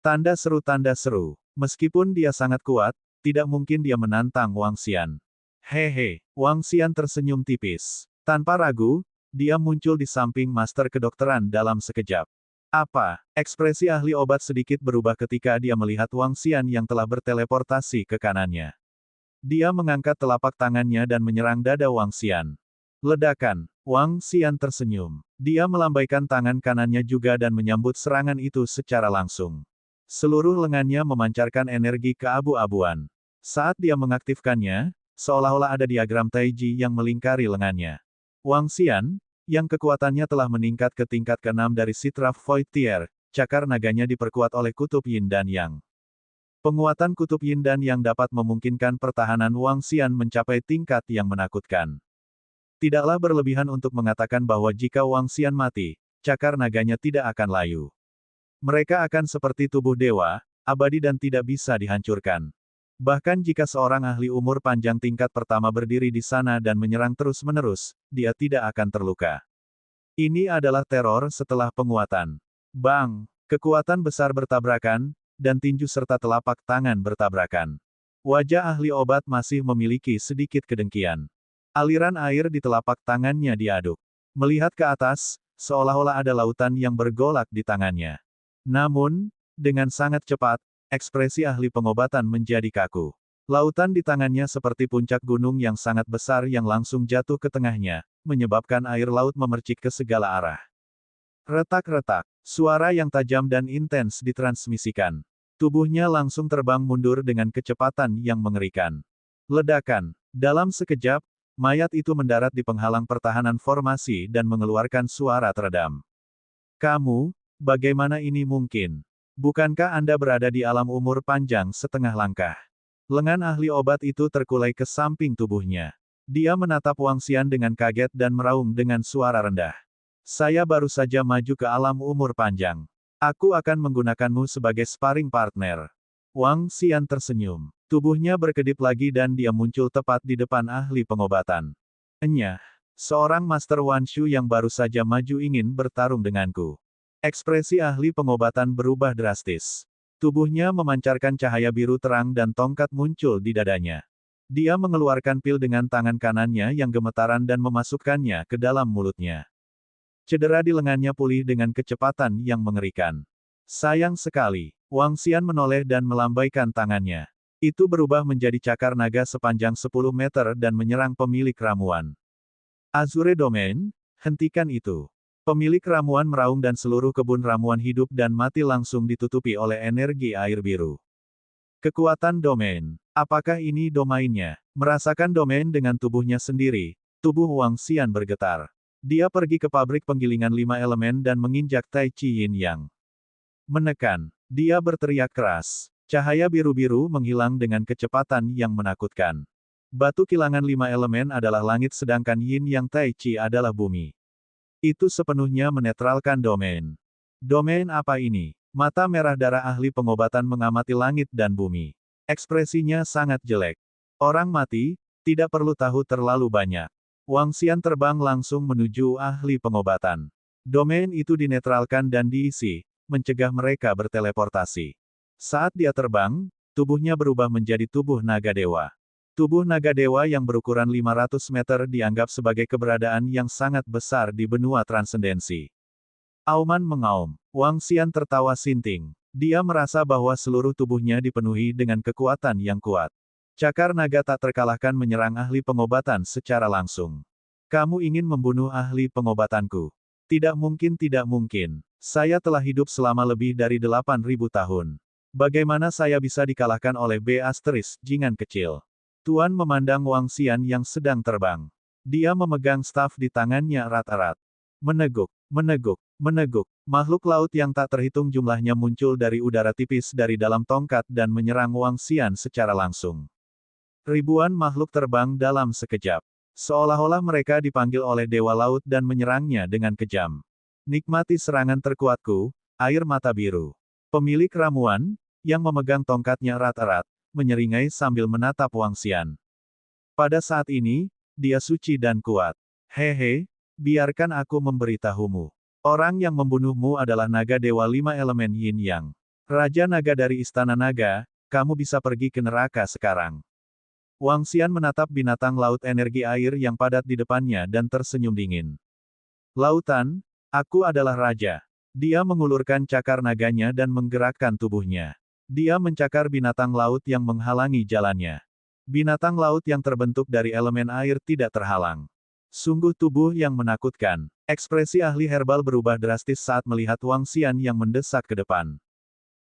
Tanda seru. Meskipun dia sangat kuat, tidak mungkin dia menantang Wang Xian. Hehe, Wang Xian tersenyum tipis. Tanpa ragu, dia muncul di samping master kedokteran dalam sekejap. Apa? Ekspresi ahli obat sedikit berubah ketika dia melihat Wang Xian yang telah berteleportasi ke kanannya. Dia mengangkat telapak tangannya dan menyerang dada Wang Xian. Ledakan. Wang Xian tersenyum. Dia melambaikan tangan kanannya juga dan menyambut serangan itu secara langsung. Seluruh lengannya memancarkan energi keabu-abuan. Saat dia mengaktifkannya, seolah-olah ada diagram Taiji yang melingkari lengannya. Wang Xian, yang kekuatannya telah meningkat ke tingkat ke-6 dari Sitraf Void Tier, cakar naganya diperkuat oleh kutub Yin dan Yang. Penguatan kutub Yin dan Yang dapat memungkinkan pertahanan Wang Xian mencapai tingkat yang menakutkan. Tidaklah berlebihan untuk mengatakan bahwa jika Wang Xian mati, cakar naganya tidak akan layu. Mereka akan seperti tubuh dewa, abadi dan tidak bisa dihancurkan. Bahkan jika seorang ahli umur panjang tingkat pertama berdiri di sana dan menyerang terus-menerus, dia tidak akan terluka. Ini adalah teror setelah penguatan. Bang! Kekuatan besar bertabrakan, dan tinju serta telapak tangan bertabrakan. Wajah ahli obat masih memiliki sedikit kedengkian. Aliran air di telapak tangannya diaduk. Melihat ke atas, seolah-olah ada lautan yang bergolak di tangannya. Namun, dengan sangat cepat, ekspresi ahli pengobatan menjadi kaku. Lautan di tangannya seperti puncak gunung yang sangat besar yang langsung jatuh ke tengahnya, menyebabkan air laut memercik ke segala arah. Retak-retak, suara yang tajam dan intens ditransmisikan. Tubuhnya langsung terbang mundur dengan kecepatan yang mengerikan. Ledakan. Dalam sekejap, mayat itu mendarat di penghalang pertahanan formasi dan mengeluarkan suara teredam. Kamu, bagaimana ini mungkin? Bukankah Anda berada di alam umur panjang setengah langkah? Lengan ahli obat itu terkulai ke samping tubuhnya. Dia menatap Wang Xian dengan kaget dan meraung dengan suara rendah. Saya baru saja maju ke alam umur panjang. Aku akan menggunakanmu sebagai sparring partner. Wang Xian tersenyum. Tubuhnya berkedip lagi dan dia muncul tepat di depan ahli pengobatan. Enyah, seorang Master Wan Shu yang baru saja maju ingin bertarung denganku. Ekspresi ahli pengobatan berubah drastis. Tubuhnya memancarkan cahaya biru terang dan tongkat muncul di dadanya. Dia mengeluarkan pil dengan tangan kanannya yang gemetaran dan memasukkannya ke dalam mulutnya. Cedera di lengannya pulih dengan kecepatan yang mengerikan. Sayang sekali, Wang Xian menoleh dan melambaikan tangannya. Itu berubah menjadi cakar naga sepanjang 10 meter dan menyerang pemilik ramuan. Azure Domain, hentikan itu. Pemilik ramuan meraung dan seluruh kebun ramuan hidup dan mati langsung ditutupi oleh energi air biru. Kekuatan domain. Apakah ini domainnya? Merasakan domain dengan tubuhnya sendiri, tubuh Wang Xian bergetar. Dia pergi ke pabrik penggilingan 5 elemen dan menginjak Tai Chi Yin Yang. Menekan. Dia berteriak keras. Cahaya biru-biru menghilang dengan kecepatan yang menakutkan. Batu kilangan 5 elemen adalah langit sedangkan Yin Yang Tai Chi adalah bumi. Itu sepenuhnya menetralkan domain. Domain apa ini? Mata merah darah ahli pengobatan mengamati langit dan bumi. Ekspresinya sangat jelek. Orang mati, tidak perlu tahu terlalu banyak. Wang Xian terbang langsung menuju ahli pengobatan. Domain itu dinetralkan dan diisi, mencegah mereka berteleportasi. Saat dia terbang, tubuhnya berubah menjadi tubuh naga dewa. Tubuh naga dewa yang berukuran 500 meter dianggap sebagai keberadaan yang sangat besar di benua transendensi. Auman mengaum. Wang Xian tertawa sinting. Dia merasa bahwa seluruh tubuhnya dipenuhi dengan kekuatan yang kuat. Cakar naga tak terkalahkan menyerang ahli pengobatan secara langsung. Kamu ingin membunuh ahli pengobatanku? Tidak mungkin, tidak mungkin. Saya telah hidup selama lebih dari 8.000 tahun. Bagaimana saya bisa dikalahkan oleh B** jingan kecil? Tuan memandang Wang Xian yang sedang terbang. Dia memegang staf di tangannya erat-erat. Meneguk, meneguk, meneguk. Makhluk laut yang tak terhitung jumlahnya muncul dari udara tipis dari dalam tongkat dan menyerang Wang Xian secara langsung. Ribuan makhluk terbang dalam sekejap. Seolah-olah mereka dipanggil oleh Dewa Laut dan menyerangnya dengan kejam. Nikmati serangan terkuatku, air mata biru. Pemilik ramuan, yang memegang tongkatnya erat-erat, menyeringai sambil menatap Wang Xian. Pada saat ini, dia suci dan kuat. Hehe, biarkan aku memberitahumu. Orang yang membunuhmu adalah naga dewa 5 elemen yin yang. Raja naga dari istana naga, kamu bisa pergi ke neraka sekarang. Wang Xian menatap binatang laut energi air yang padat di depannya dan tersenyum dingin. Lautan, aku adalah raja. Dia mengulurkan cakar naganya dan menggerakkan tubuhnya. Dia mencakar binatang laut yang menghalangi jalannya. Binatang laut yang terbentuk dari elemen air tidak terhalang. Sungguh tubuh yang menakutkan. Ekspresi ahli herbal berubah drastis saat melihat Wang Xian yang mendesak ke depan.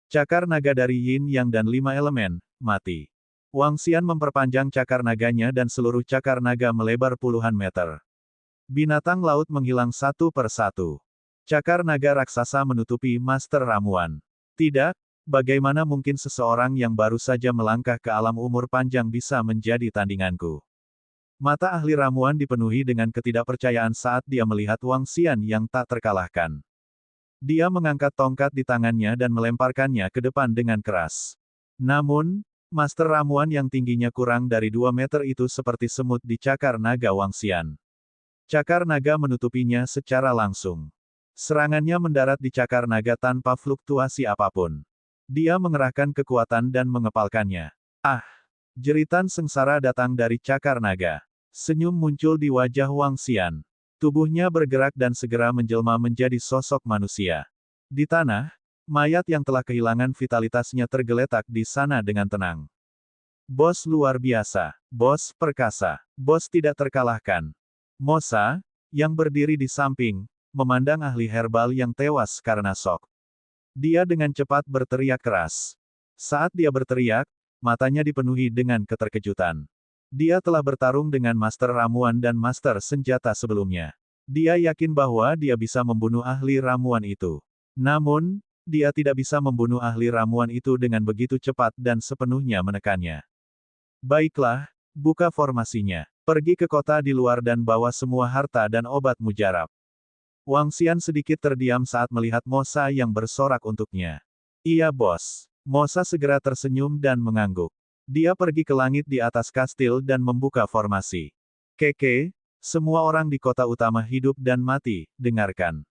Cakar naga dari yin yang dan 5 elemen, mati. Wang Xian memperpanjang cakar naganya dan seluruh cakar naga melebar puluhan meter. Binatang laut menghilang satu per satu. Cakar naga raksasa menutupi master ramuan. Tidak, bagaimana mungkin seseorang yang baru saja melangkah ke alam umur panjang bisa menjadi tandinganku? Mata ahli ramuan dipenuhi dengan ketidakpercayaan saat dia melihat Wang Xian yang tak terkalahkan. Dia mengangkat tongkat di tangannya dan melemparkannya ke depan dengan keras. Namun, master ramuan yang tingginya kurang dari 2 meter itu seperti semut di cakar naga Wang Xian. Cakar naga menutupinya secara langsung. Serangannya mendarat di cakar naga tanpa fluktuasi apapun. Dia mengerahkan kekuatan dan mengepalkannya. Ah! Jeritan sengsara datang dari cakar naga. Senyum muncul di wajah Wang Xian. Tubuhnya bergerak dan segera menjelma menjadi sosok manusia. Di tanah, mayat yang telah kehilangan vitalitasnya tergeletak di sana dengan tenang. Bos luar biasa. Bos perkasa. Bos tidak terkalahkan. Mosa, yang berdiri di samping, memandang ahli herbal yang tewas karena shock. Dia dengan cepat berteriak keras. Saat dia berteriak, matanya dipenuhi dengan keterkejutan. Dia telah bertarung dengan master ramuan dan master senjata sebelumnya. Dia yakin bahwa dia bisa membunuh ahli ramuan itu. Namun, dia tidak bisa membunuh ahli ramuan itu dengan begitu cepat dan sepenuhnya menekannya. Baiklah, buka formasinya. Pergi ke kota di luar dan bawa semua harta dan obat mujarab. Wang Xian sedikit terdiam saat melihat Mosa yang bersorak untuknya. Iya bos. Mosa segera tersenyum dan mengangguk. Dia pergi ke langit di atas kastil dan membuka formasi. Keke, semua orang di kota utama hidup dan mati, dengarkan.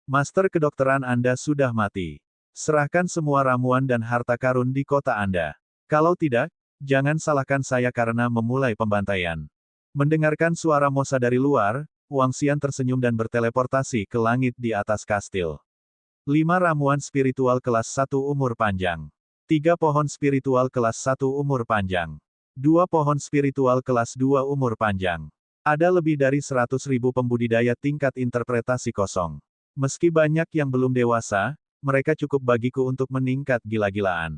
Master kedokteran Anda sudah mati. Serahkan semua ramuan dan harta karun di kota Anda. Kalau tidak, jangan salahkan saya karena memulai pembantaian. Mendengarkan suara Mosa dari luar, Wang Xian tersenyum dan berteleportasi ke langit di atas kastil. 5 ramuan spiritual kelas 1 umur panjang. 3 pohon spiritual kelas 1 umur panjang. 2 pohon spiritual kelas 2 umur panjang. Ada lebih dari 100.000 pembudidaya tingkat interpretasi kosong. Meski banyak yang belum dewasa, mereka cukup bagiku untuk meningkat gila-gilaan.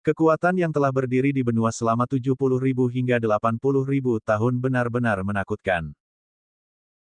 Kekuatan yang telah berdiri di benua selama 70.000 hingga 80.000 tahun benar-benar menakutkan.